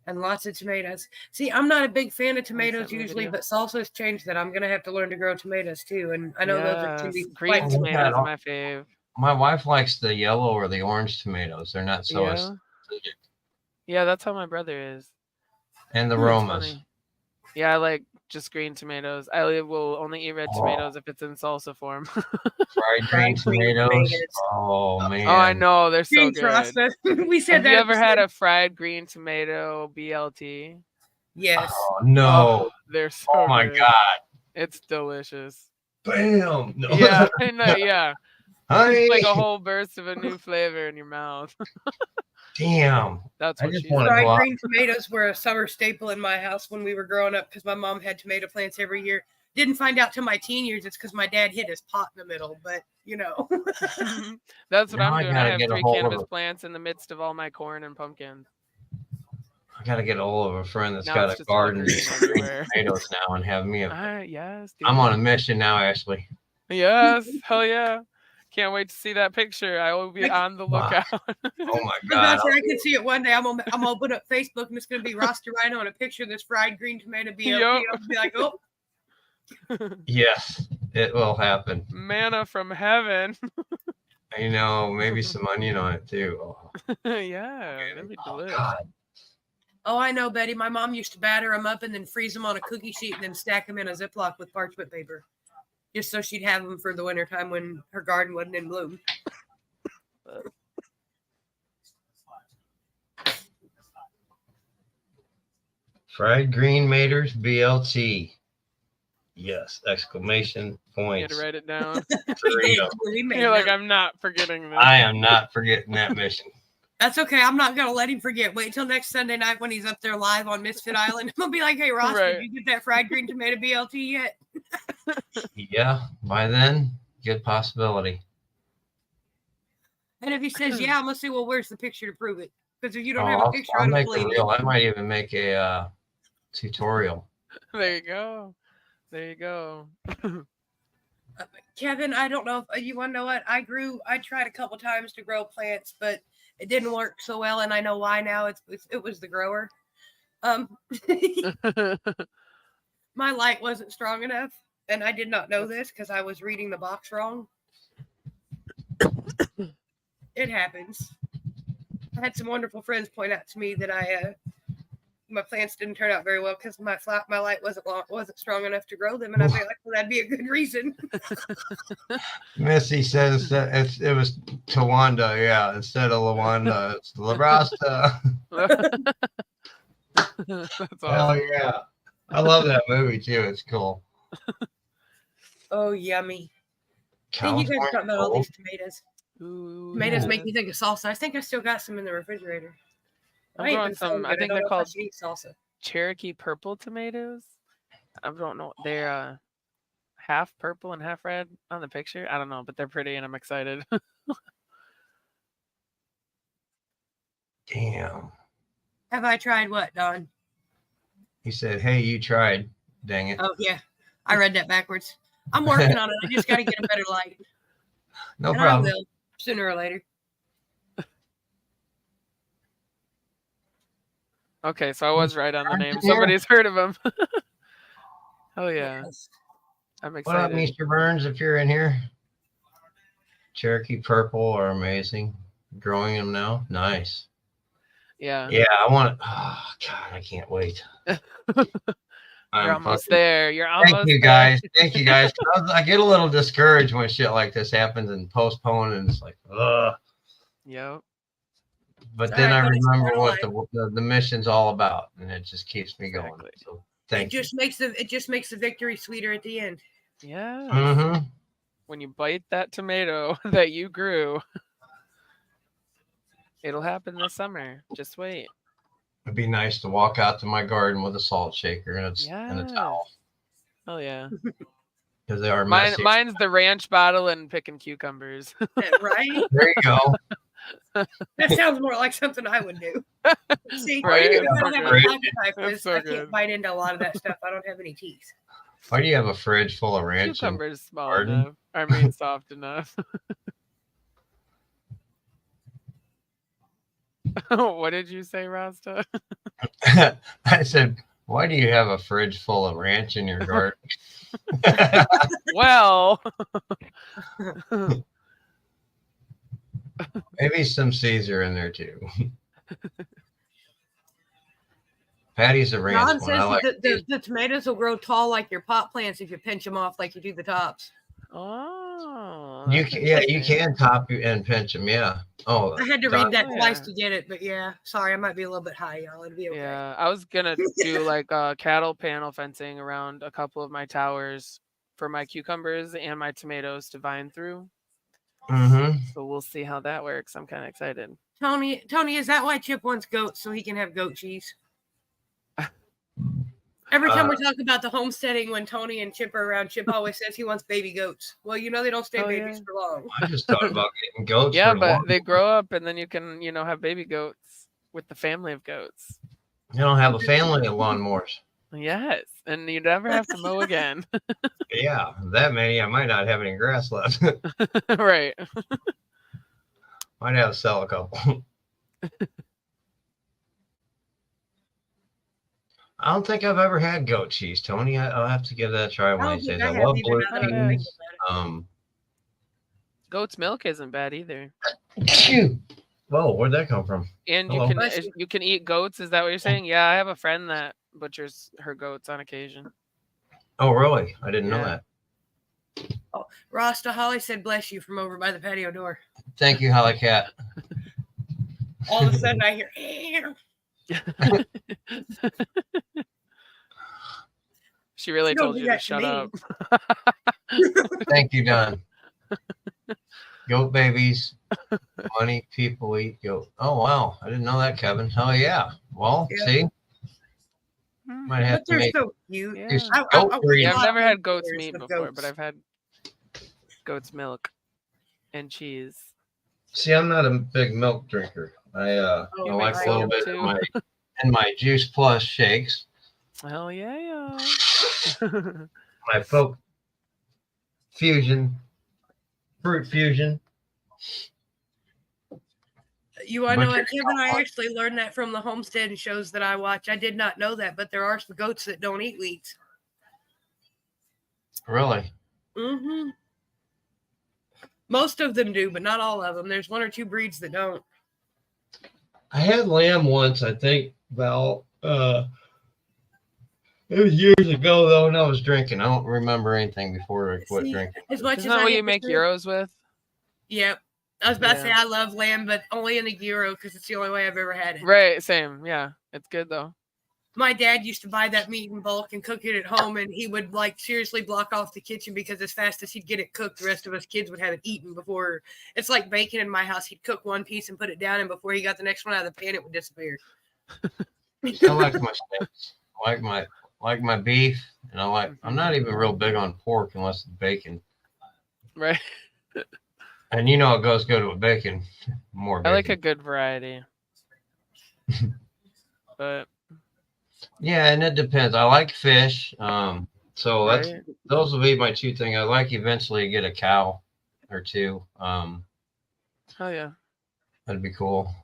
And lots of tomatoes. See, I'm not a big fan of tomatoes usually, but salsa's changed that. I'm gonna have to learn to grow tomatoes too. And I know those can be green tomatoes are my fave. My wife likes the yellow or the orange tomatoes. They're not so acidic. Yeah, that's how my brother is. And the Romas. Yeah, I like just green tomatoes. I will only eat red tomatoes if it's in salsa form. Fried green tomatoes. Oh man. Oh, I know, they're so good. We said Have you ever had a fried green tomato BLT? Yes. Oh no. They're so Oh my good. God. It's delicious. Bam. No. Yeah, yeah. It's like a whole burst of a new flavor in your mouth. Damn. That's what she said. Fried green tomatoes were a summer staple in my house when we were growing up because my mom had tomato plants every year. Didn't find out till my teen years it's because my dad hit his pot in the middle, but you know. That's what I'm doing. I have 3 cannabis plants in the midst of all my corn and pumpkins. I gotta get a hold of a friend that's got a garden of tomatoes now and have me yes. I'm on a mission now, Ashley. Yes, hell yeah. Can't wait to see that picture. I will be on the lookout. Oh my God. I can see it one day. I'm gonna open up Facebook and it's gonna be Rasta Rhino and a picture of this fried green tomato BLT. Yep. I'll be like, oh. Yes, it will happen. Manna from heaven. I know, maybe some onion on it too. Oh. Yeah, that'd be delicious. Oh, I know, Betty. My mom used to batter them up and then freeze them on a cookie sheet and then stack them in a Ziploc with parchment paper. Just so she'd have them for the wintertime when her garden wasn't in bloom. Fried green maters BLT. Yes! Exclamation points. You had to write it down. You're like, I'm not forgetting this. I am not forgetting that mission. That's okay. I'm not gonna let him forget. Wait till next Sunday night when he's up there live on Misfit Island. I'm gonna be like, hey Ross, did you get that fried green tomato BLT yet? Yeah, by then, good possibility. And if he says, yeah, I'm gonna say, well, where's the picture to prove it? Because if you don't have a picture, I'll make it real. I might even make a tutorial. There you go. There you go. Kevin, I don't know if you want to know what I tried a couple times to grow plants, but it didn't work so well, and I know why now. It was the grower. My light wasn't strong enough, and I did not know this because I was reading the box wrong. It happens. I had some wonderful friends point out to me that my plants didn't turn out very well because my light wasn't strong enough to grow them, and I'd be like, well, that'd be a good reason. Missy says that it was Tawanda, yeah, instead of Lawanda, it's LaRasta. That's awesome. Hell yeah. I love that movie too. It's cool. Oh, yummy. Thank you guys talking about all these tomatoes. Ooh, tomatoes make me think of salsa. I think I still got some in the refrigerator. I'm growing some. I think they're called salsa. Cherokee purple tomatoes. I don't know. They're half purple and half red on the picture. I don't know, but they're pretty and I'm excited. Damn. Have I tried what, Don? He said, hey, you tried. Dang it. Oh, yeah. I read that backwards. I'm working on it. I just got to get a better light. No problem. I will, sooner or later. Okay, so I was right on the name. Somebody's heard of him. Oh, yeah. Yes. I'm excited. What up, Mr. Burns, if you're in here? Cherokee purple are amazing. Growing them now. Nice. Yeah. Yeah, I want to. Oh, God, I can't wait. You're almost there. You're almost Thank you, guys. Thank you, guys. I get a little discouraged when shit like this happens and postponed, and it's like, ugh. Yep. But then I remember what the mission's all about, and it just keeps me going. So thank you. It just makes the victory sweeter at the end. Yeah. Mm-hmm. When you bite that tomato that you grew, it'll happen this summer. Just wait. It'd be nice to walk out to my garden with a salt shaker and a towel. Oh yeah. Because they are messy. Mine's the ranch bottle and picking cucumbers. Right? There you go. That sounds more like something I would do. See, right? I don't have I can't bite into a lot of that stuff. I don't have any teeth. Why do you have a fridge full of ranch? Cucumbers small enough. I mean, soft enough. What did you say, Rasta? I said, why do you have a fridge full of ranch in your garden? Well, maybe some Caesar in there too. Patty's a ranch John one. says Like the tomatoes will grow tall like your pot plants if you pinch them off like you do the tops. oh, you can top and pinch them. Yeah. Oh, I had to read that twice to get it, but yeah. Sorry, I might be a little bit high, y'all. It'd be okay. Yeah, I was gonna do like cattle panel fencing around a couple of my towers for my cucumbers and my tomatoes to vine through. Mm-hmm. So we'll see how that works. I'm kind of excited. Tony, is that why Chip wants goats so he can have goat cheese? Every time we talk about the homesteading, when Tony and Chip are around, Chip always says he wants baby goats. Well, they don't stay babies for long. I just thought about getting goats. Yeah, but they grow up and then you can, have baby goats with the family of goats. You don't have a family of lawnmowers. Yes, and you never have to mow again. Yeah, that many, I might not have any grass left. Right. Might have to sell a couple. I don't think I've ever had goat cheese, Tony. I'll have to give that a try one of these days. I love blue cheese. Goat's milk isn't bad either. Whoa, where'd that come from? And you can eat goats. Is that what you're saying? Yeah, I have a friend that butchers her goats on occasion. Oh, really? I didn't know that. Oh, Rasta Holly said, "Bless you" from over by the patio door. Thank you, Holly Cat. All of a sudden, I hear. She really told you to shut up. Thank you, Don. Goat babies, money, people eat goat. Oh, wow. I didn't know that, Kevin. Oh, yeah. Well, see? Might have to make so cute. Yeah. I've never had goat's meat before, but I've had goat's milk and cheese. See, I'm not a big milk drinker. I like a little bit in my Juice Plus shakes. Hell yeah. My folk fusion, fruit fusion. You want to know what, Kevin? I actually learned that from the homestead shows that I watch. I did not know that, but there are some goats that don't eat wheat. Really? Mm-hmm. Most of them do, but not all of them. There's one or two breeds that don't. I had lamb once, I think, Val. It was years ago, though, and I was drinking. I don't remember anything before I quit drinking. Isn't that what you make gyros with? Yep. I was about to say I love lamb, but only in a gyro because it's the only way I've ever had it. Right, same. Yeah, it's good, though. My dad used to buy that meat in bulk and cook it at home, and he would seriously block off the kitchen because as fast as he'd get it cooked, the rest of us kids would have it eaten before. It's like bacon in my house. He'd cook one piece and put it down, and before he got the next one out of the pan, it would disappear. I like my steaks. I like my beef, and I'm not even real big on pork unless it's bacon. Right. And it goes good with bacon. More bacon. I like a good variety. But yeah, and it depends. I like fish. So those will be my two things. I like eventually get a cow or two. Oh yeah. That'd be cool.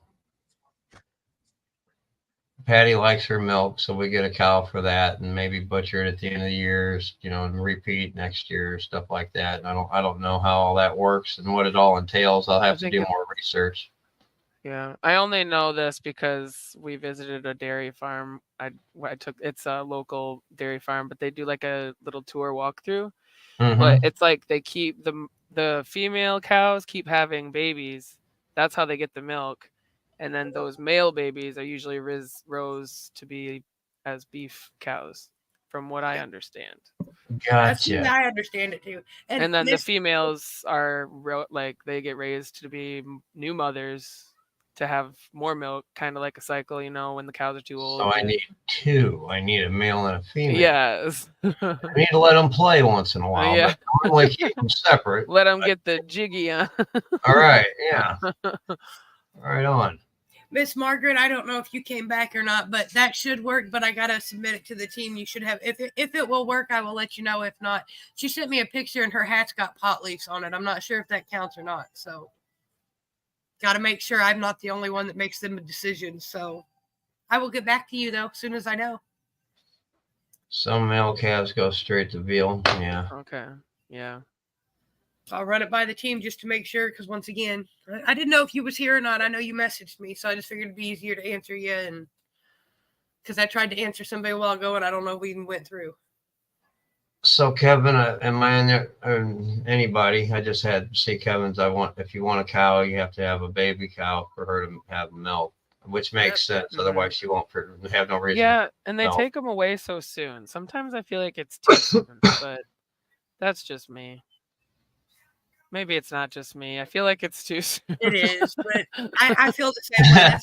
Patty likes her milk, so we get a cow for that, and maybe butcher it at the end of the year, and repeat next year, stuff like that. And I don't know how all that works and what it all entails. I'll have to do more research. Yeah, I only know this because we visited a dairy farm. It's a local dairy farm, but they do like a little tour walkthrough. Mm-hmm. But it's like they keep the female cows keep having babies. That's how they get the milk. And then those male babies are usually rose to be as beef cows, from what I understand. Gotcha. I understand it too. And then the females are they get raised to be new mothers to have more milk, kind of like a cycle, when the cows are too old. So I need two. I need a male and a female. Yes. I need to let them play once in a while. Yeah. But normally keep them separate. Let them get the jiggy on. All right. Yeah. Right on. Miss Margaret, I don't know if you came back or not, but that should work. But I gotta submit it to the team. You should have. If it will work, I will let you know. If not, she sent me a picture and her hat's got pot leaves on it. I'm not sure if that counts or not. So got to make sure I'm not the only one that makes them a decision. So I will get back to you though as soon as I know. Some male calves go straight to veal. Yeah. Okay. Yeah. I'll run it by the team just to make sure, because once again, I didn't know if you was here or not. I know you messaged me, so I just figured it'd be easier to answer you, and because I tried to answer somebody a while ago, and I don't know if we even went through. So Kevin, am I in there? Anybody? I just had see Kevin's. If you want a cow, you have to have a baby cow for her to have milk, which makes sense. Otherwise, she won't have no reason. Yeah, and they take them away so soon. Sometimes I feel like it's too soon, but that's just me. Maybe it's not just me. I feel like it's too soon. It is, but I feel the same way.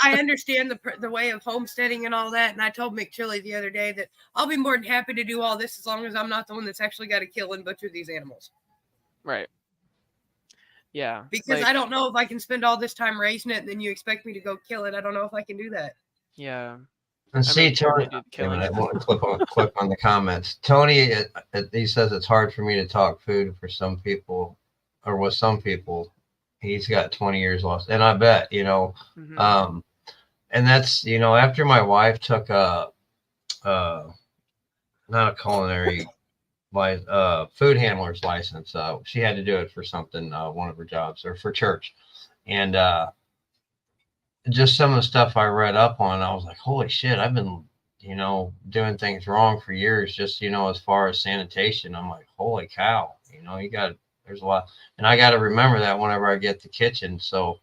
I understand the way of homesteading and all that, and I told McChilly the other day that I'll be more than happy to do all this as long as I'm not the one that's actually got to kill and butcher these animals. Right. Yeah. Because I don't know if I can spend all this time raising it and then you expect me to go kill it. I don't know if I can do that. Yeah. And see, Tony, I want to click on the comments. Tony, he says it's hard for me to talk food for some people, or with some people. He's got 20 years lost, and I bet and that's after my wife took not a culinary food handler's license. She had to do it for something, one of her jobs, or for church, and just some of the stuff I read up on, I was like, holy shit, I've been, doing things wrong for years, just, as far as sanitation. I'm like, holy cow, there's a lot. And I got to remember that whenever I get the kitchen. So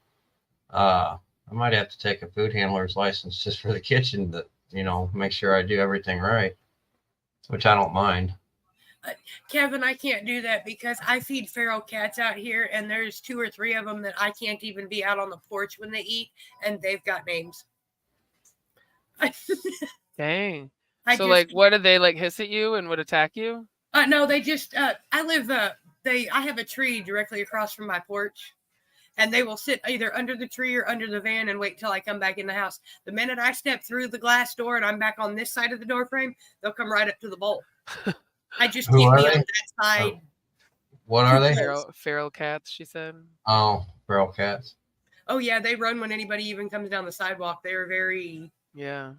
I might have to take a food handler's license just for the kitchen to, make sure I do everything right, which I don't mind. Kevin, I can't do that because I feed feral cats out here, and there's 2 or 3 of them that I can't even be out on the porch when they eat, and they've got names. Dang. What do they hiss at you and would attack you? No, they just I have a tree directly across from my porch, and they will sit either under the tree or under the van and wait till I come back in the house. The minute I step through the glass door and I'm back on this side of the door frame, they'll come right up to the bowl. I just can't be on that side. What are they? Feral cats, she said. Oh, feral cats. Oh, yeah, they run when anybody even comes down the sidewalk. They're very... Yeah.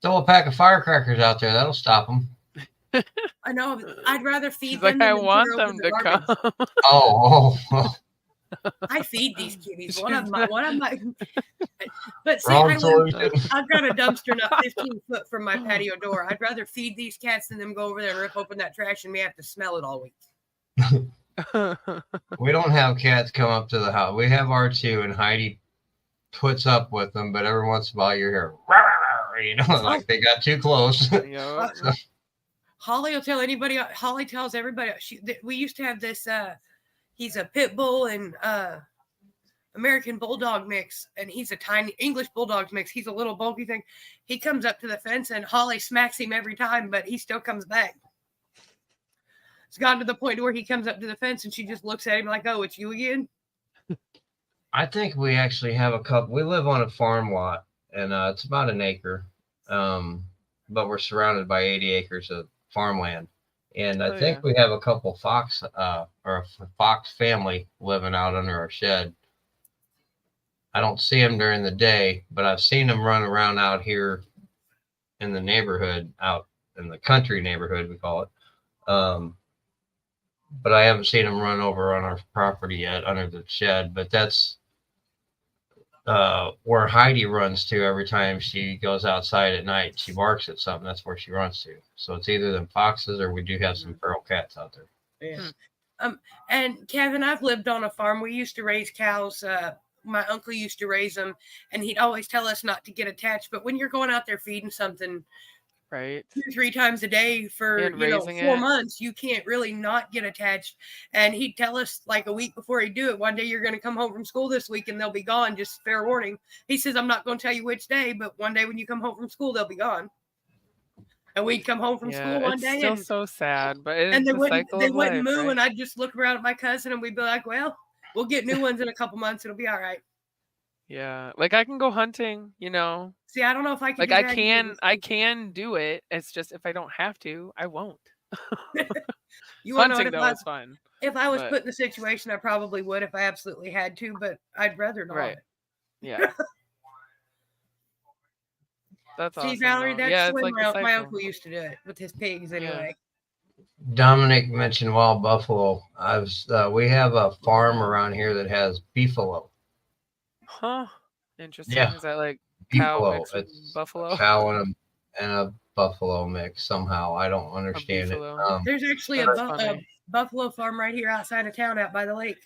Throw a pack of firecrackers out there. That'll stop them. I know. I'd rather feed them. I want them to come. Oh. I feed these kitties. One of my. But see, I've got a dumpster not 15 foot from my patio door. I'd rather feed these cats than them go over there and rip open that trash and me have to smell it all week. We don't have cats come up to the house. We have R2, and Heidi puts up with them, but every once in a while you hear, like they got too close. Holly will tell anybody. Holly tells everybody. We used to have this. He's a pit bull and American bulldog mix, and he's a tiny English bulldog mix. He's a little bulky thing. He comes up to the fence, and Holly smacks him every time, but he still comes back. It's gotten to the point where he comes up to the fence, and she just looks at him like, "Oh, it's you again." I think we actually have a couple. We live on a farm lot, and it's about an acre, but we're surrounded by 80 acres of farmland. And I think we have a couple fox or a fox family living out under our shed. I don't see them during the day, but I've seen them run around out here in the neighborhood, out in the country neighborhood, we call it. But I haven't seen them run over on our property yet under the shed. But that's where Heidi runs to every time she goes outside at night. She barks at something. That's where she runs to. So it's either them foxes or we do have some feral cats out there. Yeah. And Kevin, I've lived on a farm. We used to raise cows. My uncle used to raise them, and he'd always tell us not to get attached. But when you're going out there feeding something, right, 2-3 times a day for 4 months, you can't really not get attached. And he'd tell us like a week before he'd do it, one day you're going to come home from school this week and they'll be gone. Just fair warning. He says, I'm not going to tell you which day, but one day when you come home from school, they'll be gone. And we'd come home from school one day. It's still so sad, but it's they wouldn't move, right? And I'd just look around at my cousin and we'd be like, well, we'll get new ones in a couple months. It'll be all right. Yeah, like I can go hunting, See, I don't know if I can. Like I can do it. It's just if I don't have to, I won't. You hunting though is fun. If I was put in the situation, I probably would if I absolutely had to, but I'd rather not. Right. Yeah. That's awesome. See, Valerie, that's the way my uncle used to do it with his pigs anyway. Dominic mentioned wild buffalo. We have a farm around here that has beefalo. Huh. Interesting. Yeah. Is that like beefalo? Cow mixed with buffalo? Cow and a buffalo mix somehow. I don't understand it. There's actually a buffalo farm right here outside of town, out by the lake.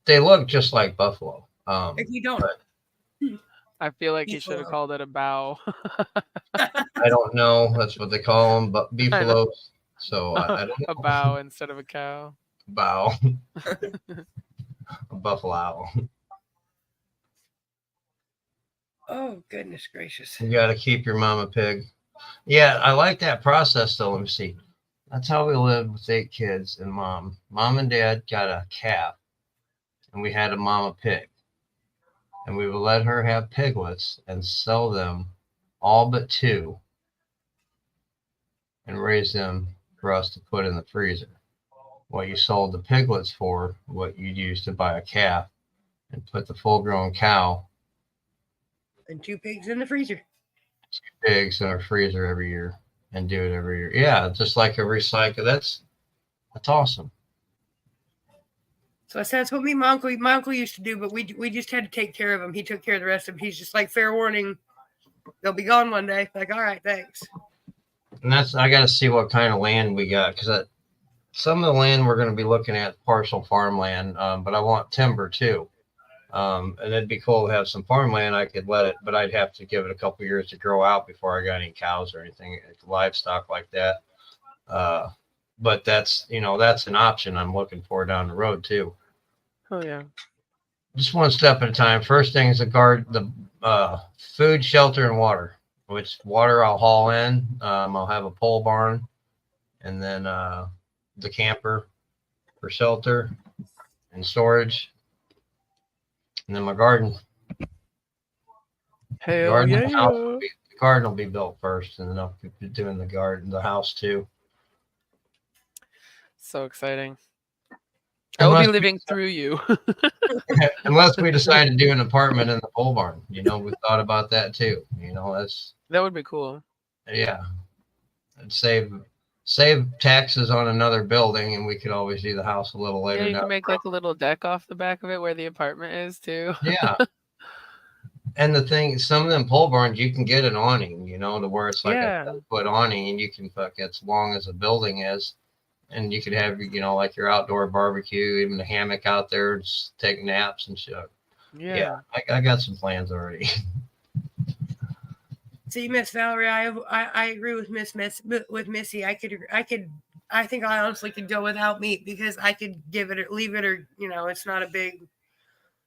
They look just like buffalo. If you don't, I feel like you should have called it a bow. I don't know. That's what they call them, but beefalo. So I don't know. A bow instead of a cow. Bow. A buffalo. Oh, goodness gracious. You got to keep your mama pig. Yeah, I like that process, though. Let me see. That's how we lived with 8 kids and mom. Mom and dad got a calf, and we had a mama pig. And we would let her have piglets and sell them, all but 2, and raise them for us to put in the freezer. What you sold the piglets for, what you'd use to buy a calf, and put the full-grown cow and 2 pigs in the freezer. 2 pigs in our freezer every year, and do it every year. Yeah, just like a recycle. That's awesome. So I said that's what my uncle used to do, but we just had to take care of him. He took care of the rest of them. He's just like, fair warning, they'll be gone one day. Like, all right, thanks. And I got to see what kind of land we got, because some of the land we're going to be looking at partial farmland, but I want timber too. And it'd be cool to have some farmland. I could let it, but I'd have to give it a couple years to grow out before I got any cows or anything, livestock like that. But that's an option I'm looking for down the road too. Oh yeah. Just one step at a time. First thing is the food, shelter, and water. Which water I'll haul in. I'll have a pole barn, and then the camper for shelter and storage, and then my garden. Hell yeah. The garden will be built first, and then I'll be doing the house too. So exciting. I'll be living through you. Unless we decide to do an apartment in the pole barn. We thought about that too. That would be cool. Yeah. I'd save taxes on another building, and we could always do the house a little later. Yeah, you can make like a little deck off the back of it where the apartment is too. Yeah. And the thing, some of them pole barns, you can get an awning, to where it's like a 10-foot awning, and you can fuck as long as the building is. And you could have, like your outdoor barbecue, even a hammock out there, just take naps and shit. Yeah. I got some plans already. See, Miss Valerie, I agree with Missy. I think I honestly could go without meat, because I could give it or leave it, or it's not a big.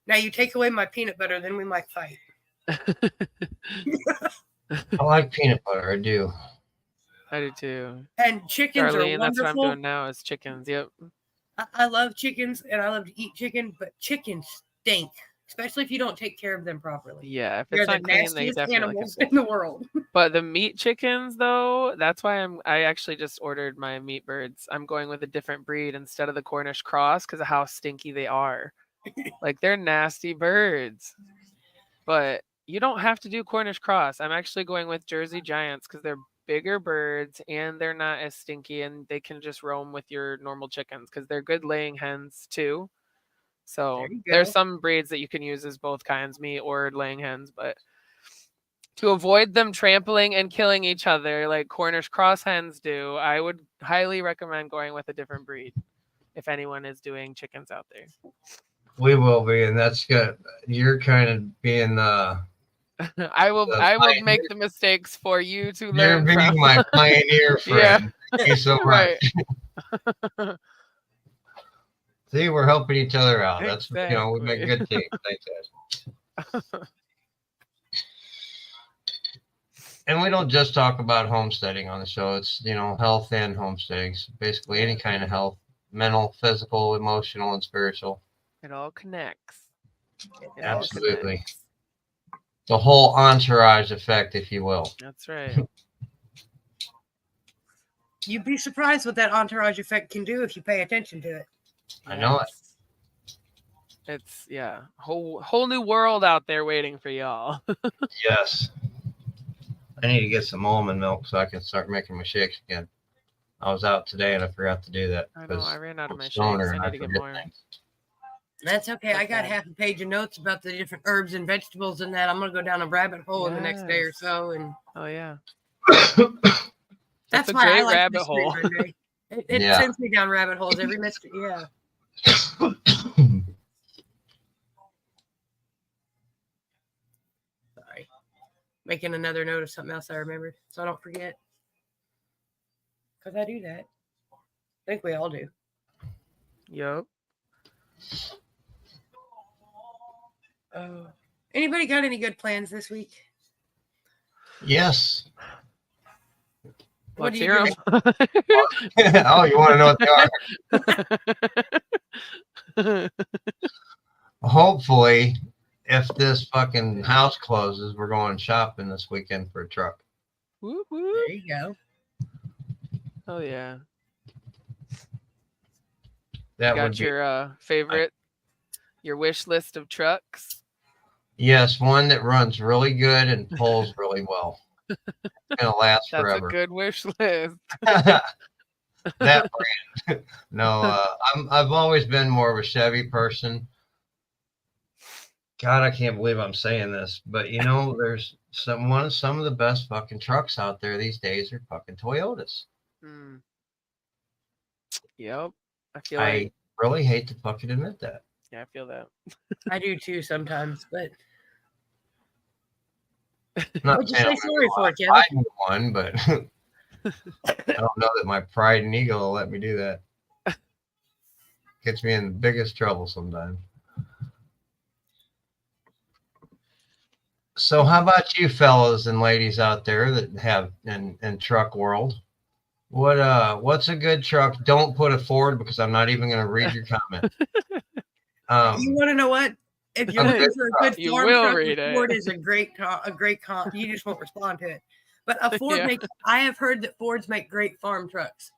Now you take away my peanut butter, then we might fight. I like peanut butter. I do. I do too. And chickens are wonderful. That's what I'm doing now is chickens. Yep. I love chickens, and I love to eat chicken, but chickens stink, especially if you don't take care of them properly. Yeah, if it's not clean, they definitely animals in the world. But the meat chickens, though, that's why I actually just ordered my meat birds. I'm going with a different breed instead of the Cornish cross because of how stinky they are. Like, they're nasty birds. But you don't have to do Cornish cross. I'm actually going with Jersey Giants because they're bigger birds and they're not as stinky, and they can just roam with your normal chickens because they're good laying hens too. So there's some breeds that you can use as both kinds, meat or laying hens, but to avoid them trampling and killing each other like Cornish cross hens do, I would highly recommend going with a different breed if anyone is doing chickens out there. We will be, and that's good. You're kind of being I will make the mistakes for you to learn. You're being my pioneer friend. Yeah. Thank you so much. Right. See, we're helping each other out. Exactly. That's we make a good team. Thanks, guys. And we don't just talk about homesteading on the show. It's health and homesteading. So basically any kind of health, mental, physical, emotional, and spiritual. It all connects. Absolutely. The whole entourage effect, if you will. That's right. You'd be surprised what that entourage effect can do if you pay attention to it. I know it. It's whole new world out there waiting for y'all. Yes. I need to get some almond milk so I can start making my shakes again. I was out today and I forgot to do that. I know, I ran out of my shakes. I need to get more. That's okay. I got half a page of notes about the different herbs and vegetables and that. I'm gonna go down a rabbit hole in the next day or so. And oh yeah, that's a why great I like rabbit hole. It sends me down rabbit holes every mystery. Yeah. Sorry. Making another note of something else I remembered so I don't forget. Because I do that. I think we all do. Yep. Anybody got any good plans this week? Yes. Let's hear them. Oh, you want to know what they are? Hopefully, if this fucking house closes, we're going shopping this weekend for a truck. Whoop, whoop. There you go. Oh yeah. That got would be your favorite, your wish list of trucks. Yes, one that runs really good and pulls really well. It's gonna last forever. That's a good wish list. That brand. No, I've always been more of a Chevy person. God, I can't believe I'm saying this, but you know, there's some of the best fucking trucks out there these days are fucking Toyotas. Mm. Yep. I really hate to fucking admit that. Yeah, I feel that. I do too sometimes, but Not what'd you say sorry for, Kevin? I need one, but I don't know that my pride and ego will let me do that. Gets me in the biggest trouble sometimes. So how about you fellas and ladies out there that have in truck world? What's a good truck? Don't put a Ford because I'm not even going to read your comment. You want to know what? If you're looking for a good you farm will truck, read a Ford is a great comp. You just won't respond to it. But a Ford makes. I have heard that Fords make great farm trucks.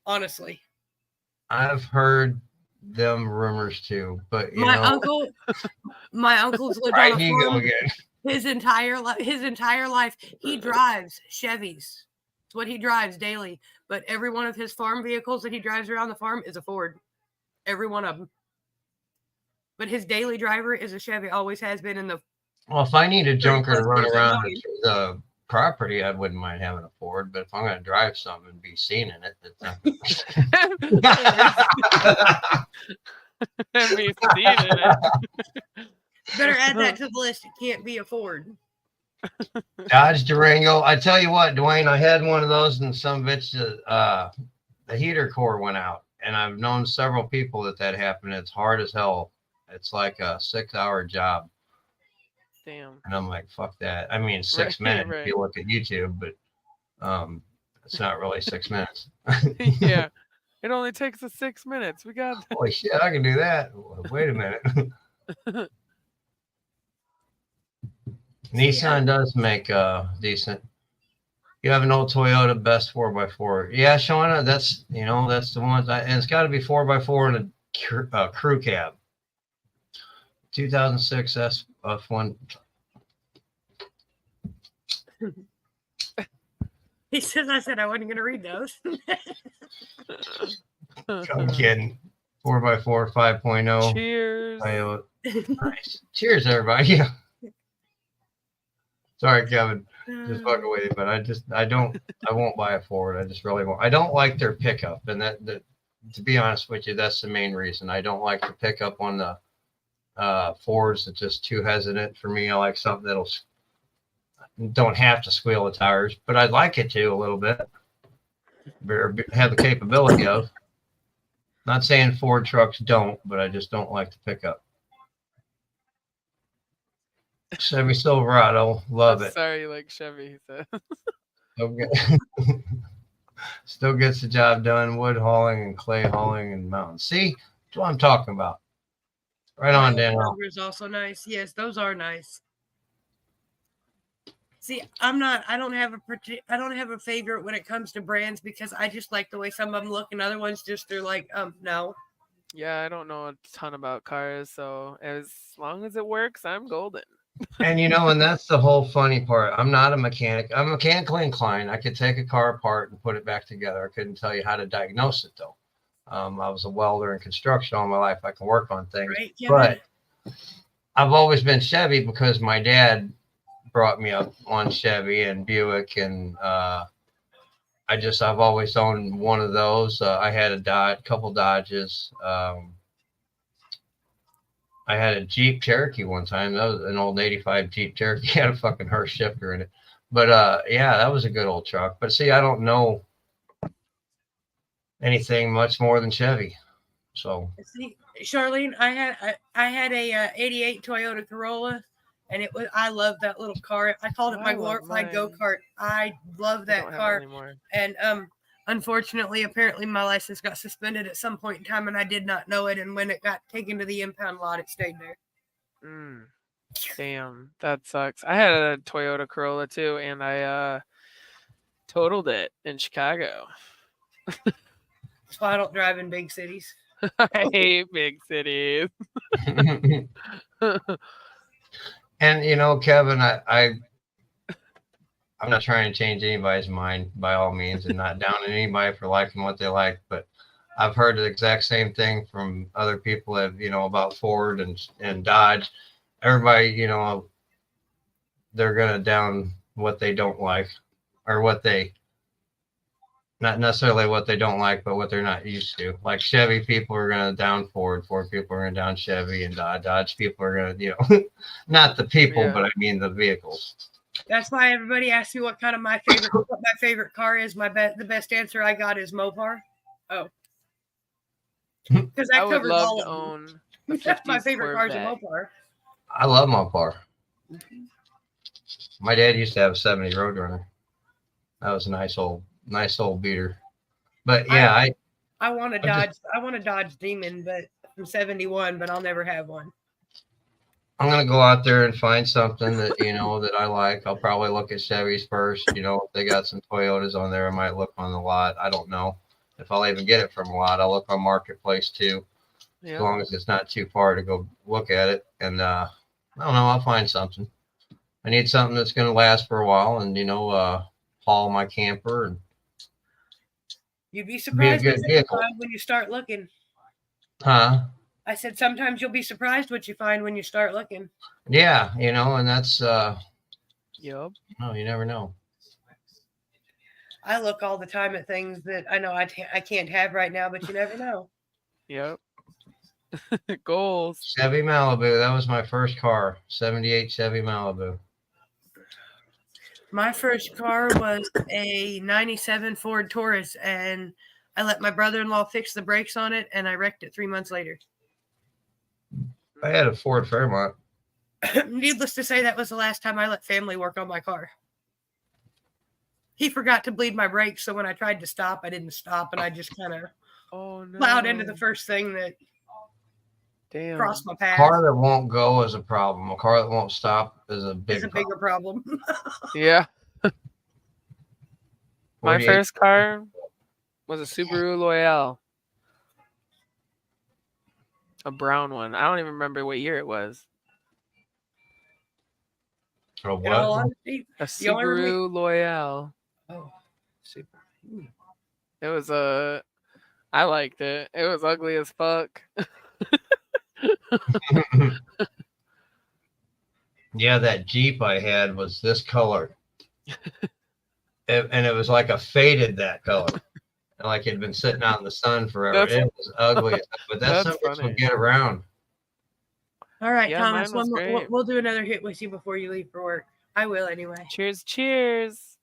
Honestly, I've heard them rumors too, but my uncle's lived on a farm his entire life. He drives Chevys. It's what he drives daily. But every one of his farm vehicles that he drives around the farm is a Ford. Every one of them. But his daily driver is a Chevy. Always has been in the. Well, if I need a junker to run around the property, I wouldn't mind having a Ford. But if I'm going to drive something and be seen in it, that's not. Better add that to the list. It can't be a Ford. Dodge Durango. I tell you what, Dwayne, I had one of those, and some bitch, the heater core went out, and I've known several people that happened. It's hard as hell. It's like a 6-hour job. Damn. And I'm like, fuck that. I mean, 6 minutes if you look at YouTube, but it's not really 6 minutes. Yeah. It only takes us 6 minutes. We got that. Holy shit, I can do that. Wait a minute. Nissan does make decent. You have an old Toyota best 4x4. Yeah, Shauna, that's the ones. And it's got to be 4x4 and a crew cab. 2006 F1. He says, I said I wasn't going to read those. I'm kidding. 4x4 5.0. Cheers. Nice. Cheers, everybody. Yeah. Sorry, Kevin. Just fucking with you, but I won't buy a Ford. I just really won't. I don't like their pickup, and that to be honest with you, that's the main reason. I don't like the pickup on the Fords. It's just too hesitant for me. I like something that'll don't have to squeal the tires, but I'd like it to a little bit. Have the capability of. Not saying Ford trucks don't, but I just don't like the pickup. Chevy Silverado, love it. Sorry, you like Chevy, he said. Still gets the job done. Wood hauling and clay hauling and mountains. See, that's what I'm talking about. Right on, Daniel. Is also nice. Yes, those are nice. See, I don't have a favorite when it comes to brands because I just like the way some of them look and other ones just they're like, no. Yeah, I don't know a ton about cars, so as long as it works, I'm golden. And and that's the whole funny part. I'm not a mechanic. I'm mechanically inclined. I could take a car apart and put it back together. I couldn't tell you how to diagnose it though. I was a welder in construction all my life. I can work on things, Right, but I've always been Chevy because my dad brought me up on Chevy and Buick, and I've always owned one of those. I had a couple Dodges. I had a Jeep Cherokee one time. That was an old 85 Jeep Cherokee. Had a fucking Hurst shifter in it. But yeah, that was a good old truck. But see, I don't know anything much more than Chevy. So see, Charlene, I had a 88 Toyota Corolla, and I love that little car. I called it my glorified go-kart. I love that car. And unfortunately, apparently my license got suspended at some point in time, and I did not know it. And when it got taken to the impound lot, it stayed there. Damn, that sucks. I had a Toyota Corolla too, and I totaled it in Chicago. So I don't drive in big cities. I hate big cities. And Kevin, I'm not trying to change anybody's mind by all means, and not down on anybody for liking what they like, but I've heard the exact same thing from other people that, about Ford and Dodge. Everybody, they're going to down what they don't like, or not necessarily what they don't like, but what they're not used to. Like Chevy people are going to down Ford. Ford people are going to down Chevy, and Dodge people are going to, not the people, but I mean the vehicles. That's why everybody asks me what my favorite car is. The best answer I got is Mopar. Oh, because I covered all of them. My favorite car is a Mopar. I love Mopar. My dad used to have a 70 Roadrunner. That was a nice old beater. But yeah, I want a Dodge. I want a Dodge Demon, but from 71, but I'll never have one. I'm gonna go out there and find something that that I like. I'll probably look at Chevys first. If they got some Toyotas on there, I might look on the lot. I don't know if I'll even get it from a lot. I'll look on Marketplace too, as long as it's not too far to go look at it. And I don't know. I'll find something. I need something that's gonna last for a while, and haul my camper. And you'd be surprised when you start looking. Huh? I said, sometimes you'll be surprised what you find when you start looking. Yeah, and that's Yep. No, you never know. I look all the time at things that I know I can't have right now, but you never know. Yep. Goals. Chevy Malibu. That was my first car. 78 Chevy Malibu. My first car was a 97 Ford Taurus, and I let my brother-in-law fix the brakes on it, and I wrecked it 3 months later. I had a Ford Fairmont. Needless to say, that was the last time I let family work on my car. He forgot to bleed my brakes, so when I tried to stop, I didn't stop, and I just kind of plowed into the first thing that crossed my path. A car that won't go is a problem. A car that won't stop is a bigger problem. Yeah. My first car was a Subaru Loyale. A brown one. I don't even remember what year it was. A what? A Subaru Loyale. Oh, super. It was I liked it. It was ugly as fuck. Yeah, that Jeep I had was this color. And it was like a faded that color. Like it had been sitting out in the sun forever. It was ugly, but that's something we'll get around. All right, Thomas, we'll do another hit with you before you leave for work. I will anyway. Cheers, cheers.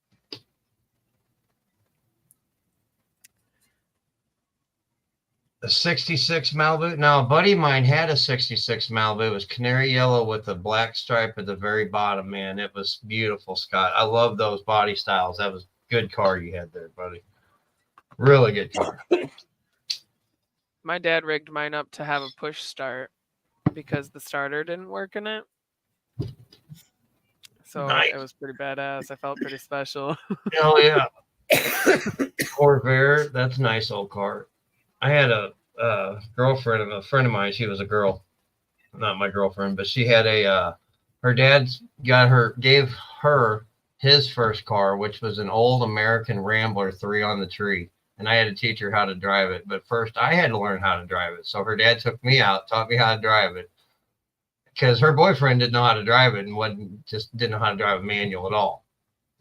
A 66 Malibu. Now, a buddy of mine had a 66 Malibu. It was canary yellow with a black stripe at the very bottom, man. It was beautiful, Scott. I love those body styles. That was a good car you had there, buddy. Really good car. My dad rigged mine up to have a push start because the starter didn't work in it. So It was pretty badass. I felt pretty special. Hell yeah. Corvair, that's a nice old car. I had a girlfriend of a friend of mine. She was a girl, not my girlfriend, but she had her dad gave her his first car, which was an old American Rambler 3 on the tree. And I had to teach her how to drive it. But first I had to learn how to drive it. So her dad took me out, taught me how to drive it. Because her boyfriend didn't know how to drive it and didn't know how to drive a manual at all.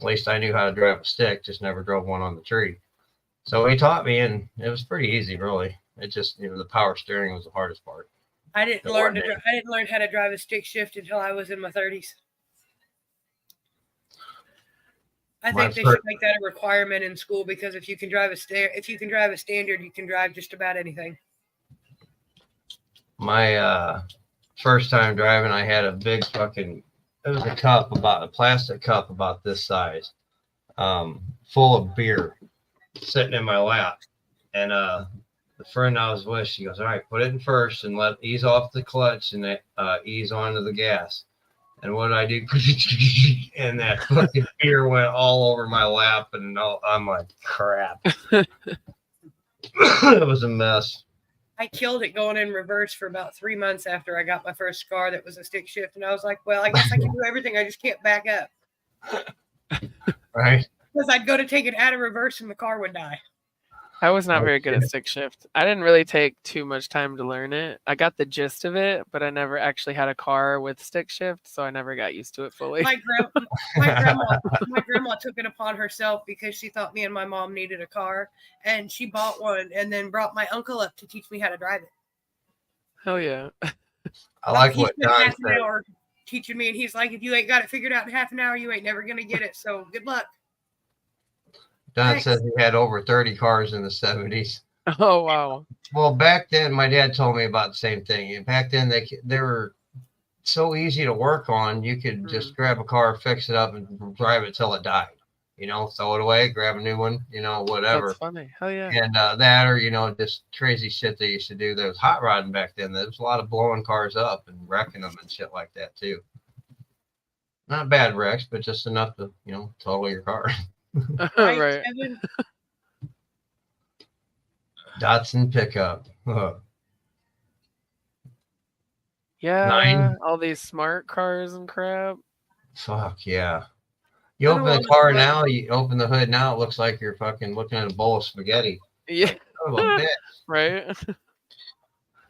At least I knew how to drive a stick, just never drove one on the tree. So he taught me, and it was pretty easy, really. It just, the power steering was the hardest part. I didn't learn how to drive a stick shift until I was in my 30s. I think they should make that a requirement in school, because if you can drive a standard, you can drive just about anything. My first time driving, I had a big it was a plastic cup about this size, full of beer sitting in my lap. And the friend I was with, she goes, all right, put it in first and ease off the clutch and ease onto the gas. And what did I do? And that fucking beer went all over my lap, and I'm like, crap. It was a mess. I killed it going in reverse for about 3 months after I got my first car that was a stick shift. And I was like, well, I guess I can do everything. I just can't back up. Right. Because I'd go to take it out of reverse and the car would die. I was not very good at stick shift. I didn't really take too much time to learn it. I got the gist of it, but I never actually had a car with stick shift, so I never got used to it fully. My grandma took it upon herself because she thought me and my mom needed a car, and she bought one and then brought my uncle up to teach me how to drive it. Hell yeah. I like what Don said. Teaching me, and he's like, if you ain't got it figured out in half an hour, you ain't never going to get it, so good luck. Don says he had over 30 cars in the 70s. Oh, wow. Well, back then, my dad told me about the same thing. And back then, they were so easy to work on. You could just grab a car, fix it up, and drive it till it died. Throw it away, grab a new one, whatever. That's funny. Hell yeah. And that, or, just crazy shit they used to do. There was hot rodding back then. There was a lot of blowing cars up and wrecking them and shit like that, too. Not bad wrecks, but just enough to, total your car. Right. Datsun pickup. Yeah. 9. All these smart cars and crap. Fuck yeah. You open the car now, you open the hood now, it looks like you're fucking looking at a bowl of spaghetti. Yeah. Oh, a bitch. Right.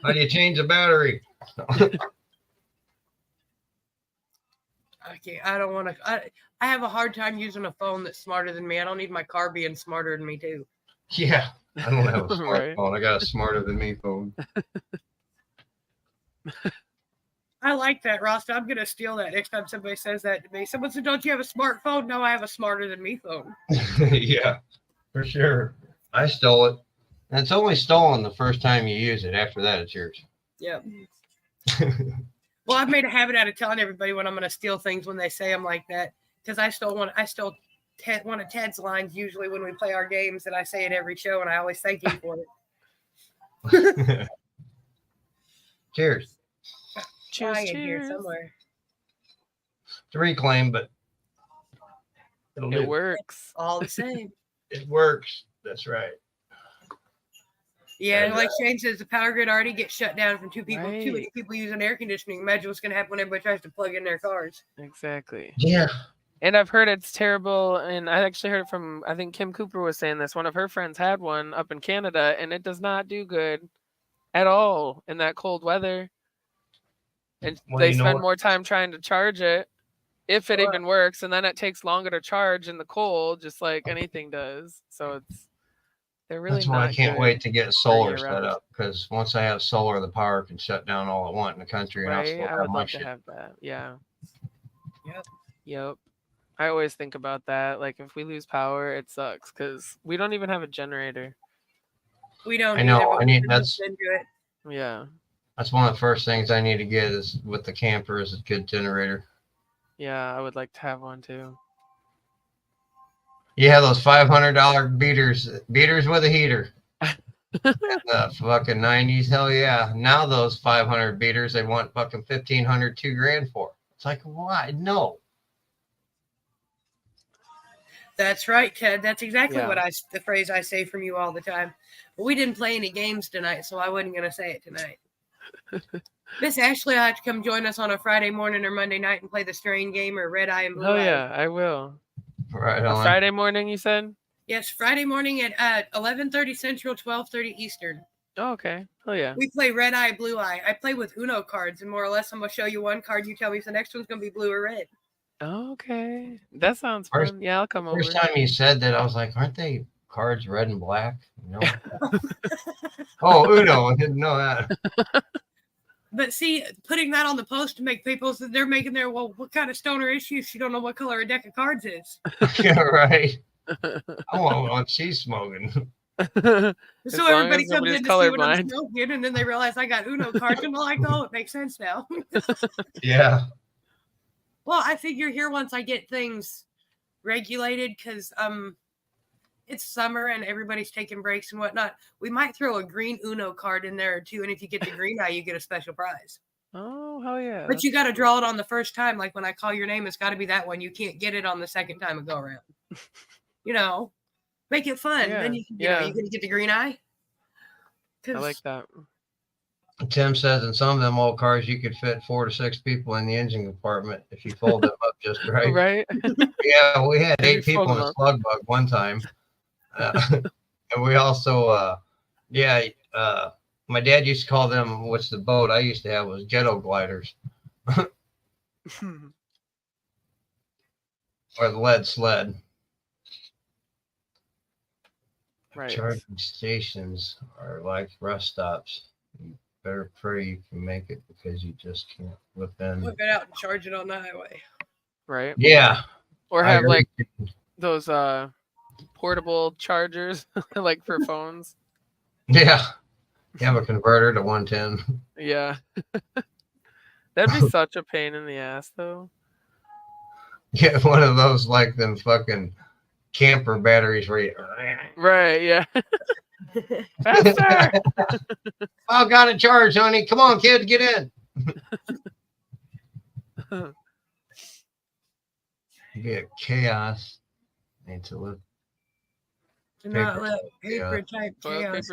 How do you change the battery? Okay, I don't want to. I have a hard time using a phone that's smarter than me. I don't need my car being smarter than me too. Yeah, I don't have a smartphone. Right. I got a smarter than me phone. I like that, Ross. I'm gonna steal that next time somebody says that to me. Someone said, "Don't you have a smartphone?" No, I have a smarter than me phone. Yeah, for sure. I stole it, and it's only stolen the first time you use it. After that, it's yours. Yeah. Well, I've made a habit out of telling everybody when I'm going to steal things when they say I'm like that, because I stole one of Ted's lines usually when we play our games, and I say it every show, and I always thank him for it. Cheers. Cheers. In here somewhere. To reclaim, but it works. All the same. It works. That's right. Yeah, and like Shane says, the power grid already gets shut down from too many people using air conditioning. Imagine what's going to happen when everybody tries to plug in their cars. Exactly. Yeah. And I've heard it's terrible. And I actually heard it from, I think Kim Cooper was saying this. One of her friends had one up in Canada, and it does not do good at all in that cold weather. And they spend more time trying to charge it, if it even works. And then it takes longer to charge in the cold, just like anything does. So they're really That's why I can't wait to get solar set up, because once I have solar, the power can shut down all at once in the country. Right, and I would love to have that. Yeah. Yep. I always think about that. Like, if we lose power, it sucks because we don't even have a generator. We don't. I know. Yeah. That's one of the first things I need to get is with the camper is a good generator. Yeah, I would like to have one too. Yeah, those $500 beaters with a heater. The fucking 90s, hell yeah. Now those 500 beaters, they want fucking $1,500, $2,000 for. It's like, why? No. That's right, Ted. That's exactly the phrase I say from you all the time. But we didn't play any games tonight, so I wasn't going to say it tonight. Miss Ashley, I have to come join us on a Friday morning or Monday night and play the Strain game or Red Eye and Blue Eye. Oh yeah, I will. Right on. Friday morning, you said? Yes, Friday morning at 11:30 Central, 12:30 Eastern. Oh, okay. Oh yeah. We play Red Eye, Blue Eye. I play with Uno cards, and more or less, I'm gonna show you one card. You tell me if the next one's gonna be blue or red. Okay, that sounds fun. Yeah, I'll come over. First time you said that, I was like, "Aren't they cards red and black?" No. Oh, Uno! I didn't know that. But see, putting that on the post to make people so they're making their what kind of stoner issues? You don't know what color a deck of cards is. Yeah, right. I want what she's smoking. So everybody comes in to see what I'm smoking, and then they realize I got Uno cards, and they're like, "Oh, it makes sense now." Yeah. Well, I figure here once I get things regulated, because it's summer and everybody's taking breaks and whatnot, we might throw a green Uno card in there too. And if you get the green eye, you get a special prize. Oh, hell yeah. But you got to draw it on the first time. Like when I call your name, it's got to be that one. You can't get it on the second time and go around. You know, make it fun. Yeah. Then you can going to get the green eye. I like that. Tim says in some of them old cars, you could fit 4 to 6 people in the engine compartment if you fold them up just right. Right. Yeah, we had 8 people in a slug bug one time. And we also, my dad used to call them, what's the boat I used to have was ghetto gliders. Or the lead sled. Right. Charging stations are like rest stops. You better pray you can make it because you just can't whip in. Whip it out and charge it on the highway. Right. Yeah. Or have like those portable chargers like for phones. Yeah. You have a converter to 110. Yeah. That'd be such a pain in the ass though. Get one of those like them fucking camper batteries where you... Right, yeah. Faster! Oh, got it charged, honey. Come on, kid, get in. Be a chaos. Need to live. Do not let paper type chaos.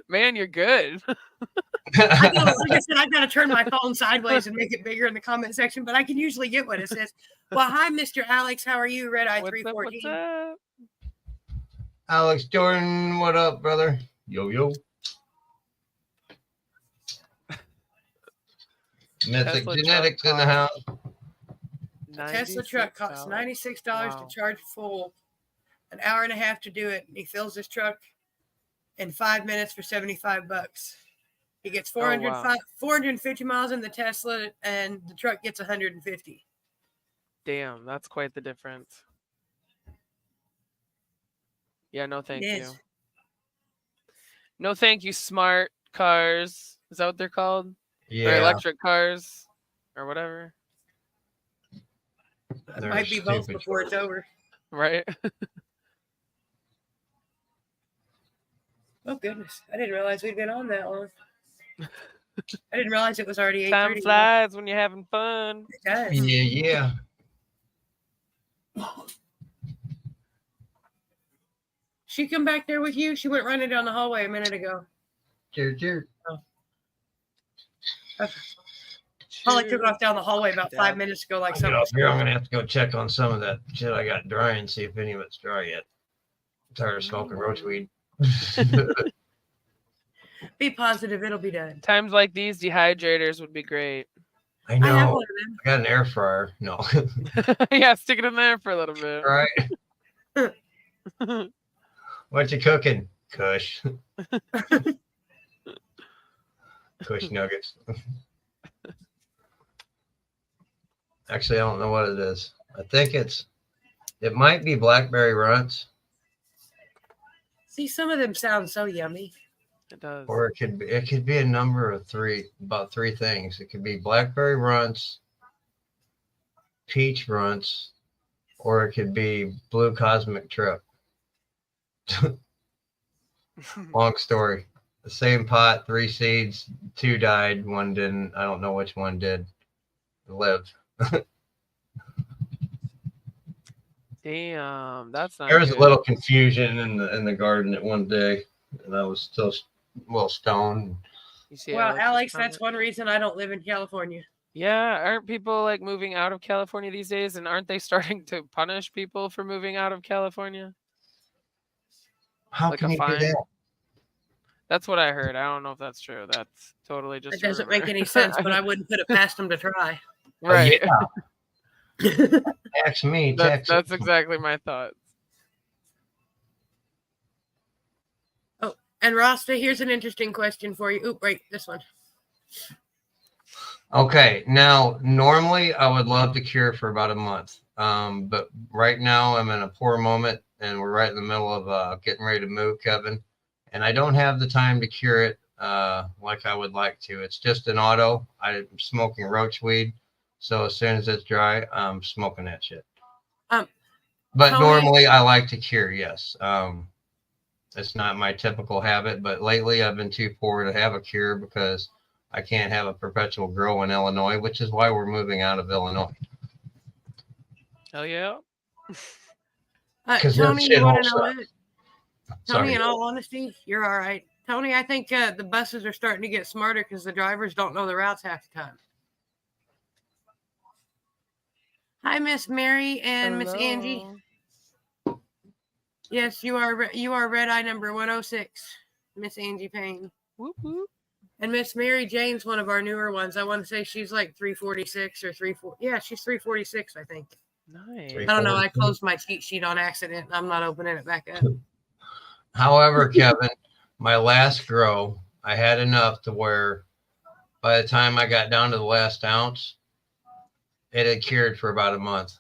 Man, you're good. Like I said, I've got to turn my phone sideways and make it bigger in the comment section, but I can usually get what it says. Well, hi, Mr. Alex. How are you? Red Eye 314. What's up? Alex Jordan, what up, brother? Yo, yo. Mythic Tesla Genetics in the house. Tesla truck costs $96 to charge full, an hour and a half to do it. And he fills his truck in 5 minutes for $75. He gets 450 miles in the Tesla, and the truck gets 150. Damn, that's quite the difference. Yeah, no thank you. No thank you, smart cars. Is that what they're called? Yeah. Or electric cars or whatever. That might be both before it's over. Right? Oh, goodness. I didn't realize we'd been on that long. I didn't realize it was already 8:30. Time flies when you're having fun. It does. Yeah. She come back there with you? She went running down the hallway a minute ago. Cheers. Oh. Okay. Holly took off down the hallway about 5 minutes ago, like something. Here, I'm gonna have to go check on some of that shit I got dry and see if any of it's dry yet. I'm tired of smoking roachweed. Be positive, it'll be done. Times like these, dehydrators would be great. I know. I got an air fryer. No. Yeah, stick it in there for a little bit. Right. What you cooking? Kush. Kush nuggets. Actually, I don't know what it is. I think it might be blackberry runts. See, some of them sound so yummy. It does. Or it could be a number of about three things. It could be blackberry runts, peach runts, or it could be blue cosmic trip. Long story. The same pot, 3 seeds, 2 died, 1 didn't. I don't know which one did live. Damn, that's not There was good. a little confusion in the garden at one day, and I was still a little stoned. You see, well, Alex, that's one reason I don't live in California. Yeah, aren't people like moving out of California these days, and aren't they starting to punish people for moving out of California? How like can you do that? That's what I heard. I don't know if that's true. That's totally just. It doesn't make any sense, but I wouldn't put it past them to try. Right. Yeah. Text me. That's exactly my thoughts. Oh, and Rasta, here's an interesting question for you. Oop, wait, this one. Okay, now normally I would love to cure for about a month, but right now I'm in a poor moment, and we're right in the middle of getting ready to move, Kevin, and I don't have the time to cure it like I would like to. It's just an auto. I'm smoking roach weed, so as soon as it's dry, I'm smoking that shit. But normally I like to cure, yes. It's not my typical habit, but lately I've been too poor to have a cure because I can't have a perpetual grow in Illinois, which is why we're moving out of Illinois. Hell yeah. Tony, you want to know what? Tony, in all honesty, you're all right. Tony, I think the buses are starting to get smarter because the drivers don't know the routes half the time. Hi, Miss Mary and Miss Angie. Yes, you are red eye number 106, Miss Angie Payne. Whoop, whoop. And Miss Mary Jane's one of our newer ones. I want to say she's like 346 or 34. Yeah, she's 346, I think. Nice. I don't know. I closed my cheat sheet on accident. I'm not opening it back up. However, Kevin, my last grow, I had enough to where by the time I got down to the last ounce, it had cured for about a month.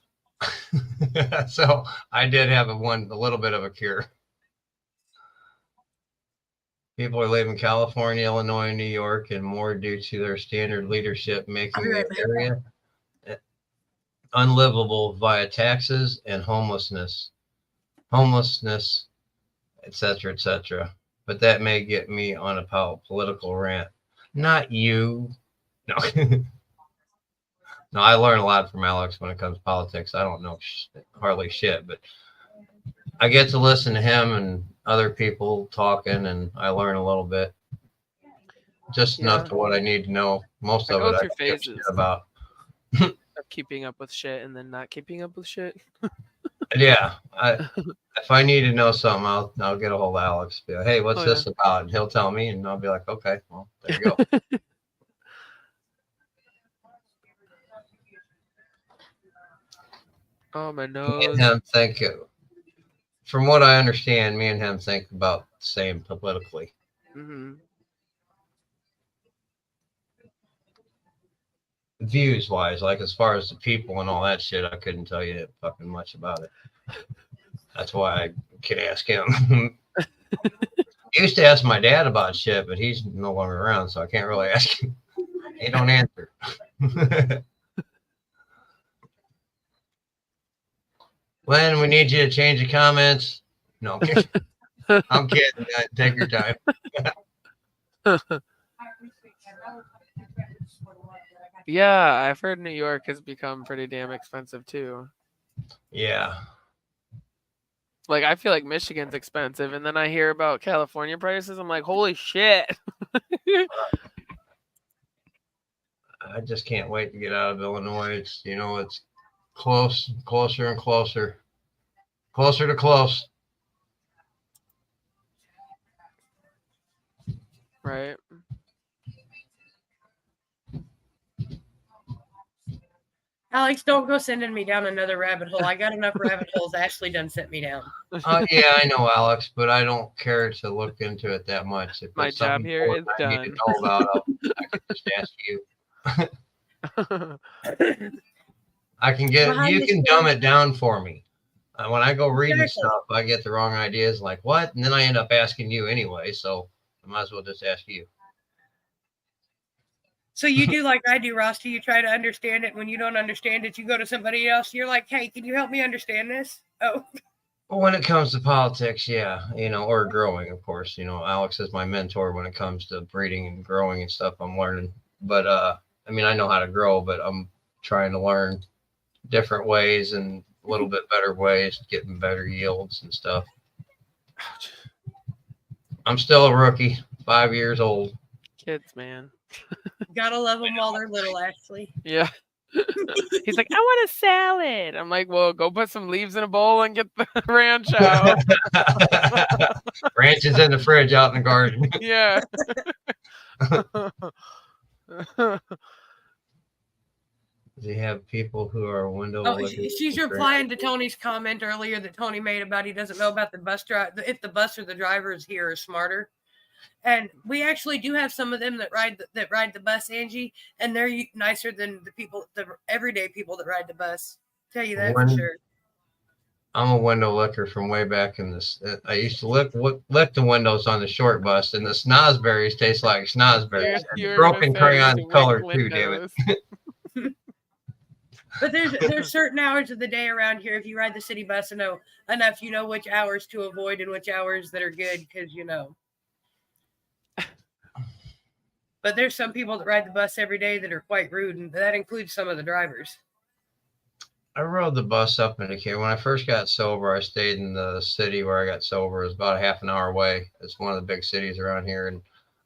So I did have a little bit of a cure. People are leaving California, Illinois, New York, and more due to their standard leadership making the area unlivable via taxes and homelessness, etc., etc. But that may get me on a political rant. Not you. No. No, I learn a lot from Alex when it comes to politics. I don't know hardly shit, but I get to listen to him and other people talking, and I learn a little bit. Just enough to what I need to know. Most of it I give a shit about. Of keeping up with shit and then not keeping up with shit. Yeah. If I need to know something, I'll get a hold of Alex. Be like, hey, what's this about? And he'll tell me, and I'll be like, okay, well, there you go. Oh, my nose. Me and him think, from what I understand, me and him think about the same politically. Mm-hmm. Views wise, like as far as the people and all that shit, I couldn't tell you fucking much about it. That's why I could ask him. I used to ask my dad about shit, but he's no longer around, so I can't really ask him. He don't answer. Len, we need you to change the comments. No, I'm kidding. I'm kidding. Take your time. Yeah, I've heard New York has become pretty damn expensive too. Yeah. Like, I feel like Michigan's expensive, and then I hear about California prices. I'm like, holy shit. I just can't wait to get out of Illinois. It's, it's closer and closer to close. Right. Alex, don't go sending me down another rabbit hole. I got enough rabbit holes Ashley done sent me down. Yeah, I know, Alex, but I don't care to look into it that much. If my job here is done. I need to know about, I can just ask you. I can you can dumb it down for me. When I go reading stuff, I get the wrong ideas, like what? And then I end up asking you anyway, so I might as well just ask you. So you do like I do, Rusty. You try to understand it. When you don't understand it, you go to somebody else. You're like, hey, can you help me understand this? Oh. Well, when it comes to politics, yeah, or growing, of course. Alex is my mentor when it comes to breeding and growing and stuff I'm learning. But, I know how to grow, but I'm trying to learn different ways and a little bit better ways, getting better yields and stuff. I'm still a rookie, 5 years old. Kids, man. Gotta love them while they're little, Ashley. Yeah. He's like, I want a salad. I'm like, well, go put some leaves in a bowl and get the ranch out. Ranch is in the fridge out in the garden. Yeah. Do you have people who are window? Oh, she's replying to Tony's comment earlier that Tony made about he doesn't know about the bus drive, if the bus or the drivers here are smarter. And we actually do have some of them that ride the bus, Angie, and they're nicer than the everyday people that ride the bus. Tell you that for sure. I'm a window licker from way back in this. I used to lick the windows on the short bus, and the snozberries taste like snozberries. Broken crayon color too, damn it. But there's certain hours of the day around here. If you ride the city bus enough, you know which hours to avoid and which hours that are good because you know. But there's some people that ride the bus every day that are quite rude, and that includes some of the drivers. I rode the bus up into here. When I first got sober, I stayed in the city where I got sober. It was about a half an hour away. It's one of the big cities around here, and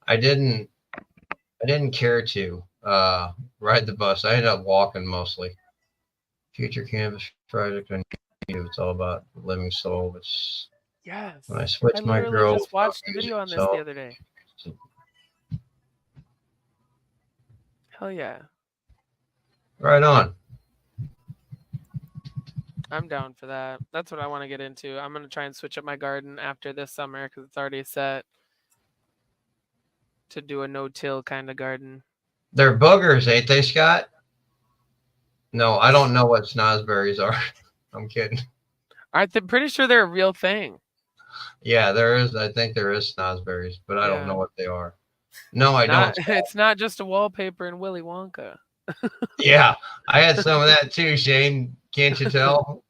I didn't care to ride the bus. I ended up walking mostly. Future Canvas Project on YouTube. It's all about living soul. It's yes. When I switched my girl. Just watched the video on this the other day. Hell yeah. Right on. I'm down for that. That's what I want to get into. I'm going to try and switch up my garden after this summer because it's already set to do a no-till kind of garden. They're boogers, ain't they, Scott? No, I don't know what snozberries are. I'm kidding. I'm pretty sure they're a real thing. Yeah, there is. I think there is snozberries, but I don't know what they are. No, I don't. It's not just a wallpaper in Willy Wonka. Yeah, I had some of that too, Shane. Can't you tell?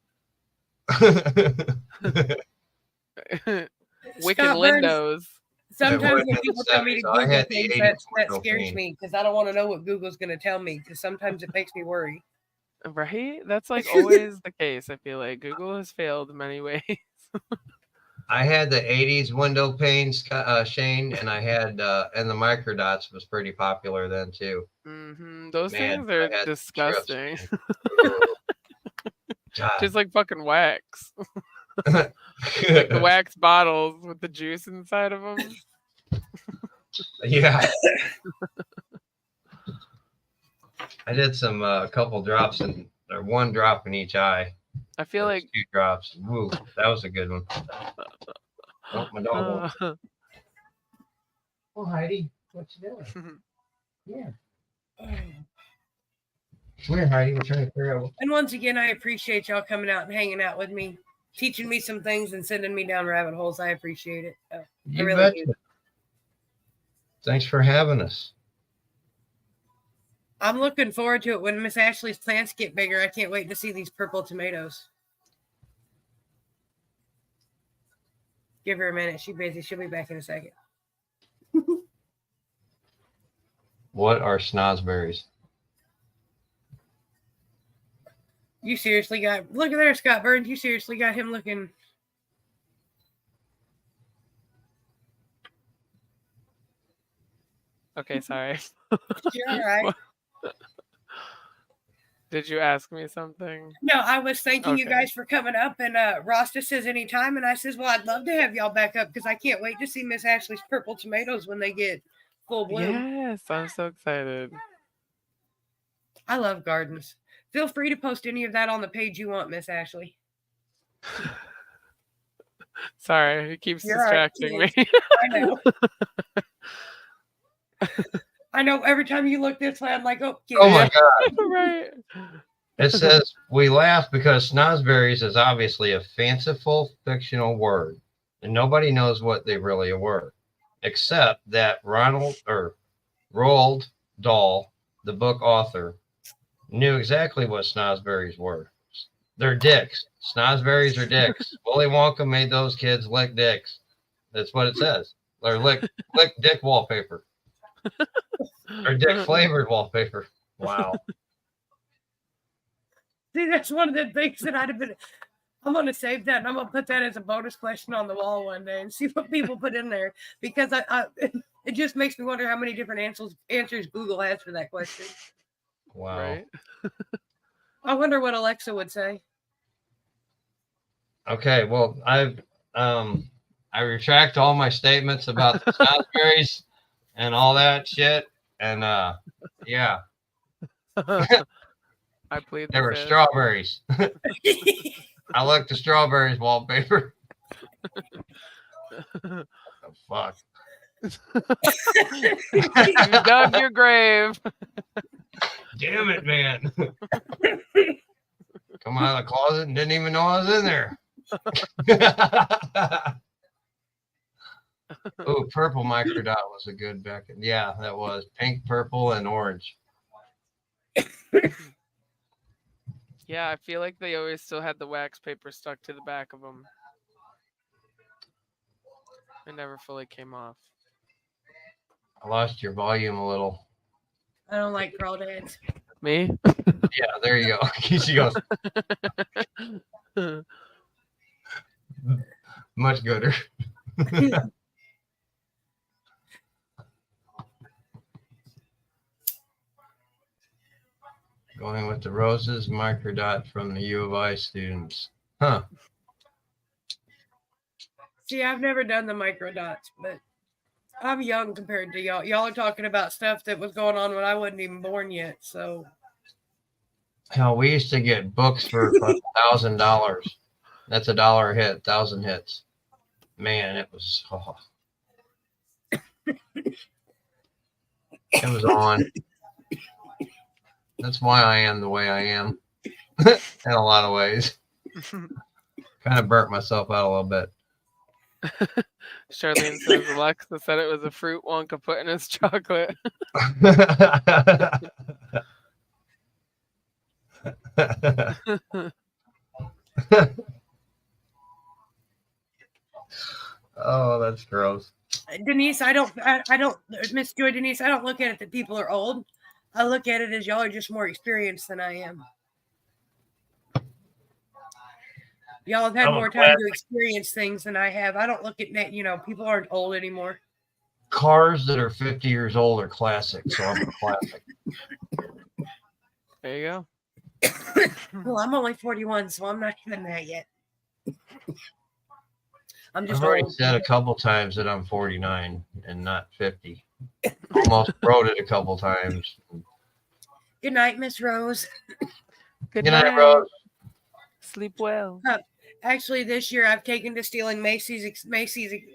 Wicked windows. Sometimes when people tell me to Google things, that scares me because I don't want to know what Google's going to tell me because sometimes it makes me worry. Right? That's like always the case. I feel like Google has failed in many ways. I had the 80s window panes, Shane, and I had, and the microdots was pretty popular then too. Mm-hmm. Those things are disgusting. Just like fucking wax. Like the wax bottles with the juice inside of them. Yeah. I did some, a couple drops or one drop in each eye. I feel like 2 drops. Woo, that was a good one. Oh, my dog. Oh, Heidi, what you doing? Yeah. Come here, Heidi. We're trying to figure out. And once again, I appreciate y'all coming out and hanging out with me, teaching me some things and sending me down rabbit holes. I appreciate it. I really do. Thanks for having us. I'm looking forward to it when Miss Ashley's plants get bigger. I can't wait to see these purple tomatoes. Give her a minute. She's busy. She'll be back in a second. What are snozberries? You seriously got... Look at there, Scott Burns. You seriously got him looking... Okay, sorry. You're all right. Did you ask me something? No, I was thanking you guys for coming up, and Rasta says anytime, and I says, well, I'd love to have y'all back up because I can't wait to see Miss Ashley's purple tomatoes when they get full bloom. Yes, I'm so excited. I love gardens. Feel free to post any of that on the page you want, Miss Ashley. Sorry, it keeps distracting me. I know. I know every time you look this way, I'm like, oh my God. Right. It says, we laugh because snozberries is obviously a fanciful fictional word, and nobody knows what they really were, except that Roald Dahl, the book author, knew exactly what snozberries were. They're dicks. Snozberries are dicks. Willy Wonka made those kids lick dicks. That's what it says. Or lick dick wallpaper. Or dick flavored wallpaper. Wow. See, that's one of the things that I'd have been. I'm going to save that and I'm going to put that as a bonus question on the wall one day and see what people put in there because it just makes me wonder how many different answers Google has for that question. Wow. Right? I wonder what Alexa would say. Okay, well, I retract all my statements about the Salisbury's and all that shit. And yeah. I plead There were fifth. strawberries. I like the strawberries wallpaper. Oh, fuck. You dug your grave. Damn it, man. Come out of the closet and didn't even know I was in there. Oh, purple microdot was a good back. Yeah, that was pink, purple, and orange. Yeah, I feel like they always still had the wax paper stuck to the back of them. It never fully came off. I lost your volume a little. I don't like crawdads. Me? Yeah, there you go. She goes. Much gooder. Going with the roses microdot from the U of I students. Huh. See, I've never done the microdots, but I'm young compared to y'all. Y'all are talking about stuff that was going on when I wasn't even born yet. So, hell, we used to get books for $1,000. That's $1 a hit, 1,000 hits. Man, it was. Oh. It was on. That's why I am the way I am. In a lot of ways. Kind of burnt myself out a little bit. Charlene says Alexa said it was a fruit Wonka put in his chocolate. Oh, that's gross. Denise, I don't, Miss Joy Denise, I don't look at it that people are old. I look at it as y'all are just more experienced than I am. Y'all have had more time to experience things than I have. I don't look at that, people aren't old anymore. Cars that are 50 years old are classic, so I'm a classic. There you go. Well, I'm only 41, so I'm not even that yet. I'm just I've already said a couple times that I'm 49 and not 50. Almost wrote it a couple times. Good night, Miss Rose. Good night, Rose. Sleep well. Actually, this year I've taken to stealing Macy's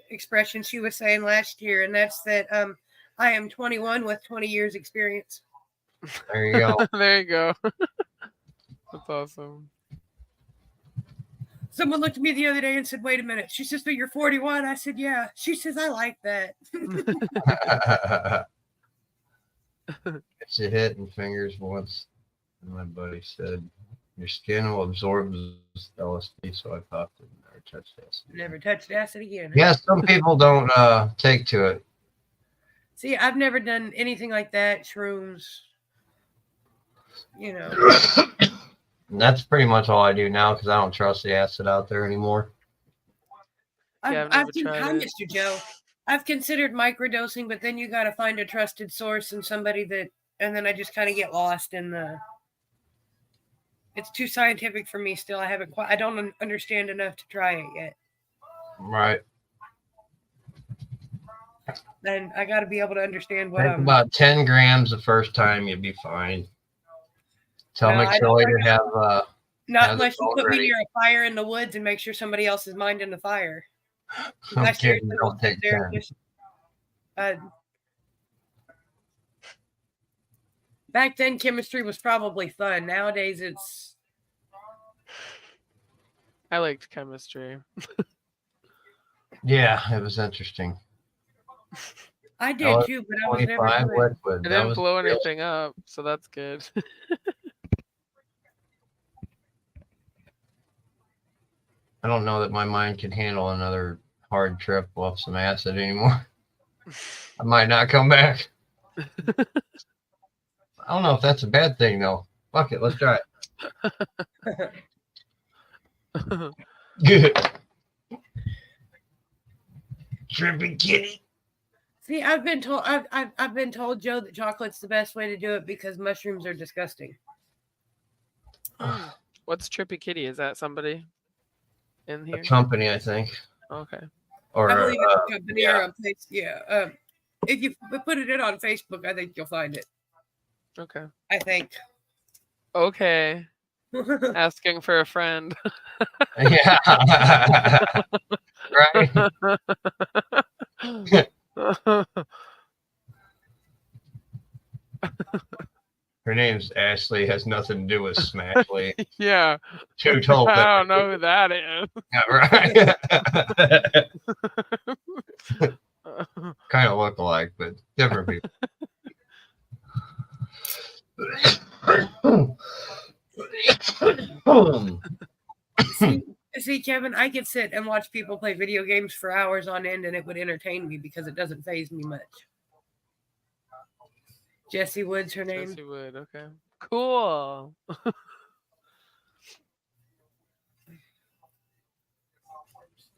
expression she was saying last year, and that's that I am 21 with 20 years experience. There you go. There you go. That's awesome. Someone looked at me the other day and said, "Wait a minute." She says, "But you're 41." I said, "Yeah." She says, "I like that." It's a hit in fingers once. And my buddy said, "Your skin will absorb LSD," so I popped it and never touched acid. Never touched acid again. Yeah, some people don't take to it. See, I've never done anything like that. Shrooms, That's pretty much all I do now because I don't trust the acid out there anymore. Yeah, Hi, Mr. Joe. I've considered microdosing, but then you got to find a trusted source and somebody and then I just kind of get lost in it's too scientific for me still. I don't understand enough to try it yet. Right. And I got to be able to understand what Take about 10 grams the first time, you'll be fine. Tell McSorley to have not unless you put me near a fire in the woods and make sure somebody else is minding the fire. I'm kidding, don't take 10. Back then, chemistry was probably fun. Nowadays, it's. I liked chemistry. Yeah, it was interesting. I did too, but I was never good. Liquid. It didn't blow anything up, so that's good. I don't know that my mind can handle another hard trip off some acid anymore. I might not come back. I don't know if that's a bad thing though. Fuck it, let's try it. Good. Trippy kitty. See, I've been told I've been told, Joe, that chocolate's the best way to do it because mushrooms are disgusting. What's Trippy Kitty? Is that somebody in here? A company, I think. Okay. Or I believe it's a company or a place. Yeah. If you put it in on Facebook, I think you'll find it. Okay. I think. Okay. Asking for a friend. Yeah. Right. Her name's Ashley. Has nothing to do with Smashley. Yeah. Who told I that? don't know who that is. Yeah, right. Kind of look alike, but different people. See, Kevin, I could sit and watch people play video games for hours on end and it would entertain me because it doesn't faze me much. Jessie Wood's her name. Jessie Wood, okay. Cool.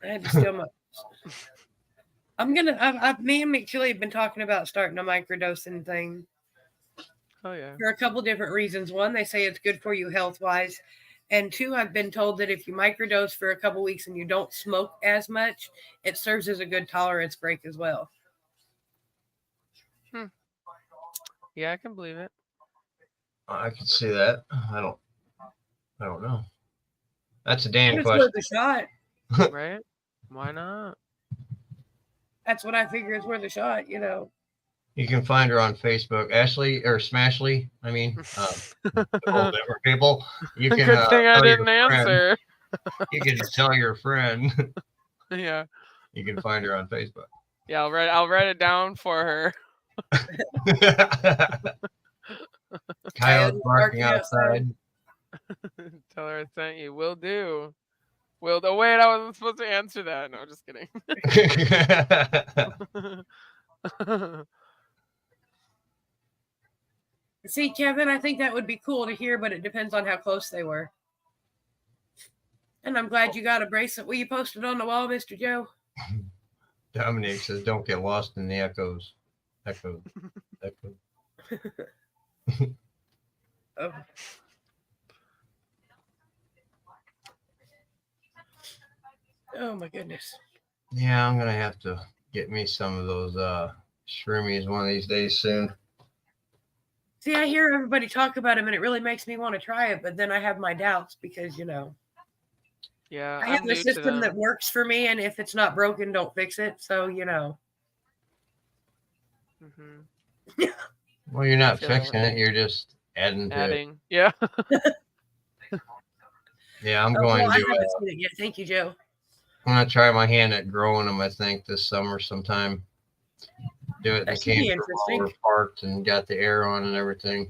I had to steal my... me and McChilly have been talking about starting a microdosing thing. Oh, yeah. For a couple different reasons. One, they say it's good for you health-wise. And two, I've been told that if you microdose for a couple weeks and you don't smoke as much, it serves as a good tolerance break as well. Yeah, I can believe it. I can see that. I don't know. That's a damn It's question. worth a shot. Right? Why not? That's what I figure it's worth a shot, you know. You can find her on Facebook, Ashley or Smashley. I mean, all different people. You can. Good thing I didn't answer. You can tell your friend. Yeah. You can find her on Facebook. Yeah, I'll write it down for her. Kyle's barking outside. Tell her I sent you. Will do. Oh, wait, I wasn't supposed to answer that. No, just kidding. See, Kevin, I think that would be cool to hear, but it depends on how close they were. And I'm glad you got a bracelet. Will you post it on the wall, Mr. Joe? Dominic says, "Don't get lost in the echoes." Echo. Oh. Oh my goodness. Yeah, I'm gonna have to get me some of those shroomies one of these days soon. See, I hear everybody talk about them, and it really makes me want to try it, but then I have my doubts because, you know, yeah, I have a system that works for me, and if it's not broken, don't fix it. So, you know. Mm-hmm. Well, you're not fixing it; you're just adding. Yeah. Yeah, I'm going to. I haven't seen it yet. Thank you, Joe. I'm gonna try my hand at growing them. I think this summer sometime. Do it in the camper while we're parked and got the air on and everything.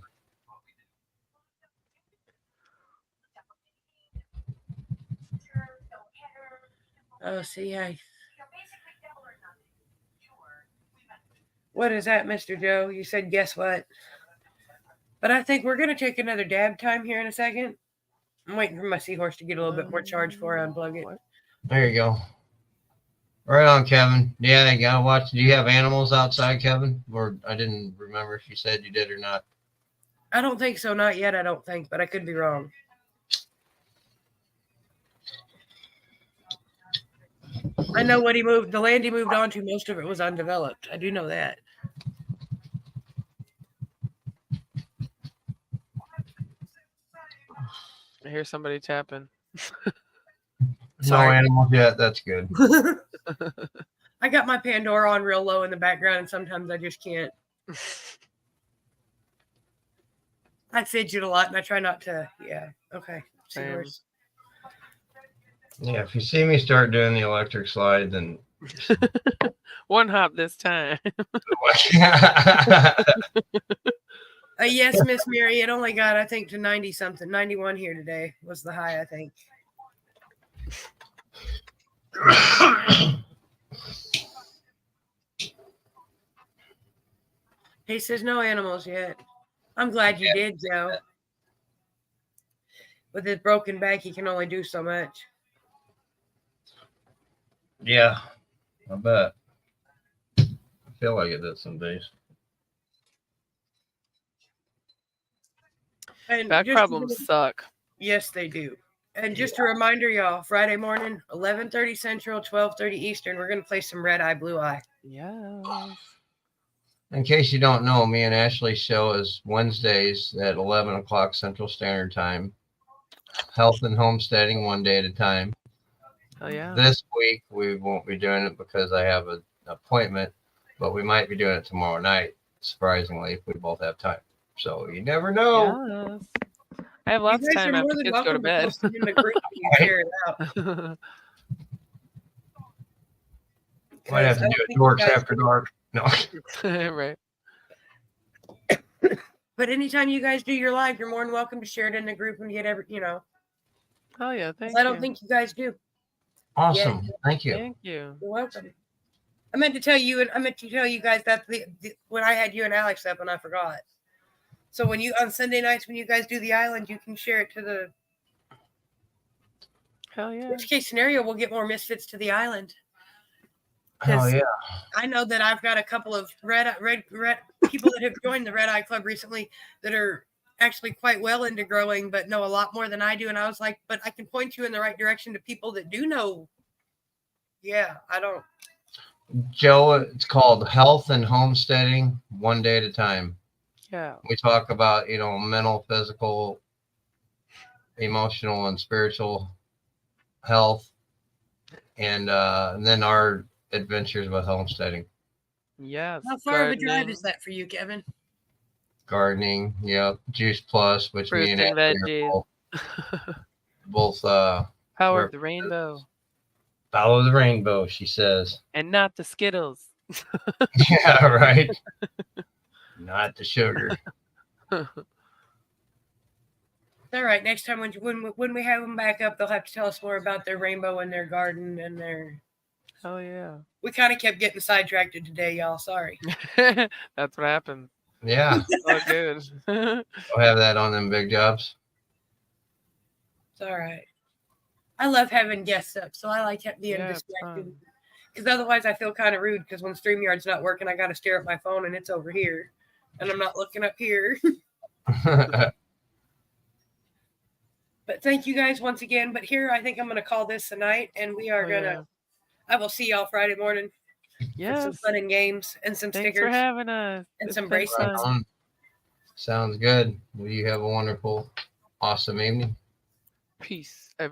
Oh, see, what is that, Mr. Joe? You said, guess what? But I think we're going to take another dab time here in a second. I'm waiting for my seahorse to get a little bit more charge before I unplug it. There you go. Right on, Kevin. Yeah, you gotta watch. Do you have animals outside, Kevin? Or I didn't remember if you said you did or not. I don't think so. Not yet, I don't think, but I could be wrong. I know what the land he moved on to, most of it was undeveloped. I do know that. I hear somebody tapping. No animals yet. That's good. I got my Pandora on real low in the background, and sometimes I just can't. I fidget a lot, and I try not to. Yeah. Okay. Yeah. If you see me start doing the electric slide, then one hop this time. Yes, Miss Mary. It only got, I think, to 90 something. 91 here today was the high, I think. He says no animals yet. I'm glad you did, Joe. with his broken back, he can only do so much. Yeah, I bet. I feel like it did some days. And back problems suck. Yes, they do. And just a reminder, y'all, Friday morning, 11:30 Central, 12:30 Eastern, we're going to play some Red Eye, Blue Eye. Yeah. In case you don't know, me and Ashley's show is Wednesdays at 11 o'clock Central Standard Time. Health and homesteading, one day at a time. Oh, yeah. This week, we won't be doing it because I have an appointment, but we might be doing it tomorrow night, surprisingly, if we both have time. So you never know. Yes. I have lots of time after kids go to bed. Might have to do it Dorks After Dark. No. Right. But anytime you guys do your live, you're more than welcome to share it in the group and get Oh, yeah. Thank you. I don't think you guys do. Awesome. Yeah. Thank you. Thank you. You're welcome. I meant to tell you guys that when I had you and Alex up and I forgot. So on Sunday nights when you guys do the island, you can share it to the. Hell yeah. Worst case scenario, we'll get more misfits to the island. Hell yeah. I know that I've got a couple of red people that have joined the Red Eye Club recently that are actually quite well into growing, but know a lot more than I do. And I was like, but I can point you in the right direction to people that do know. Yeah, I don't. Joe, it's called Health and Homesteading, one day at a time. Yeah. We talk about, mental, physical, emotional, and spiritual health. And then our adventures with homesteading. Yes. How far of a drive is that for you, Kevin? Gardening, yep. Juice Plus, which Fruits me and veggies. both Power of the rainbow. Follow the rainbow, she says. And not the Skittles. Yeah, right. Not the sugar. All right. Next time when we have them back up, they'll have to tell us more about their rainbow and their garden and their. Oh yeah. We kind of kept getting sidetracked today, y'all. Sorry. That's what happened. Yeah. Oh, good. We'll have that on them big jobs. It's all right. I love having guests up, so I like being distracted. Because otherwise I feel kind of rude because when StreamYard's not working, I got to stare at my phone and it's over here. And I'm not looking up here. But thank you guys once again. But here, I think I'm going to call this a night. And we are going to, I will see y'all Friday morning. Yeah. Some fun and games and some Thanks stickers. for having us. And some bracelets. Right. Sounds good. Well, you have a wonderful, awesome evening. Peace, everyone.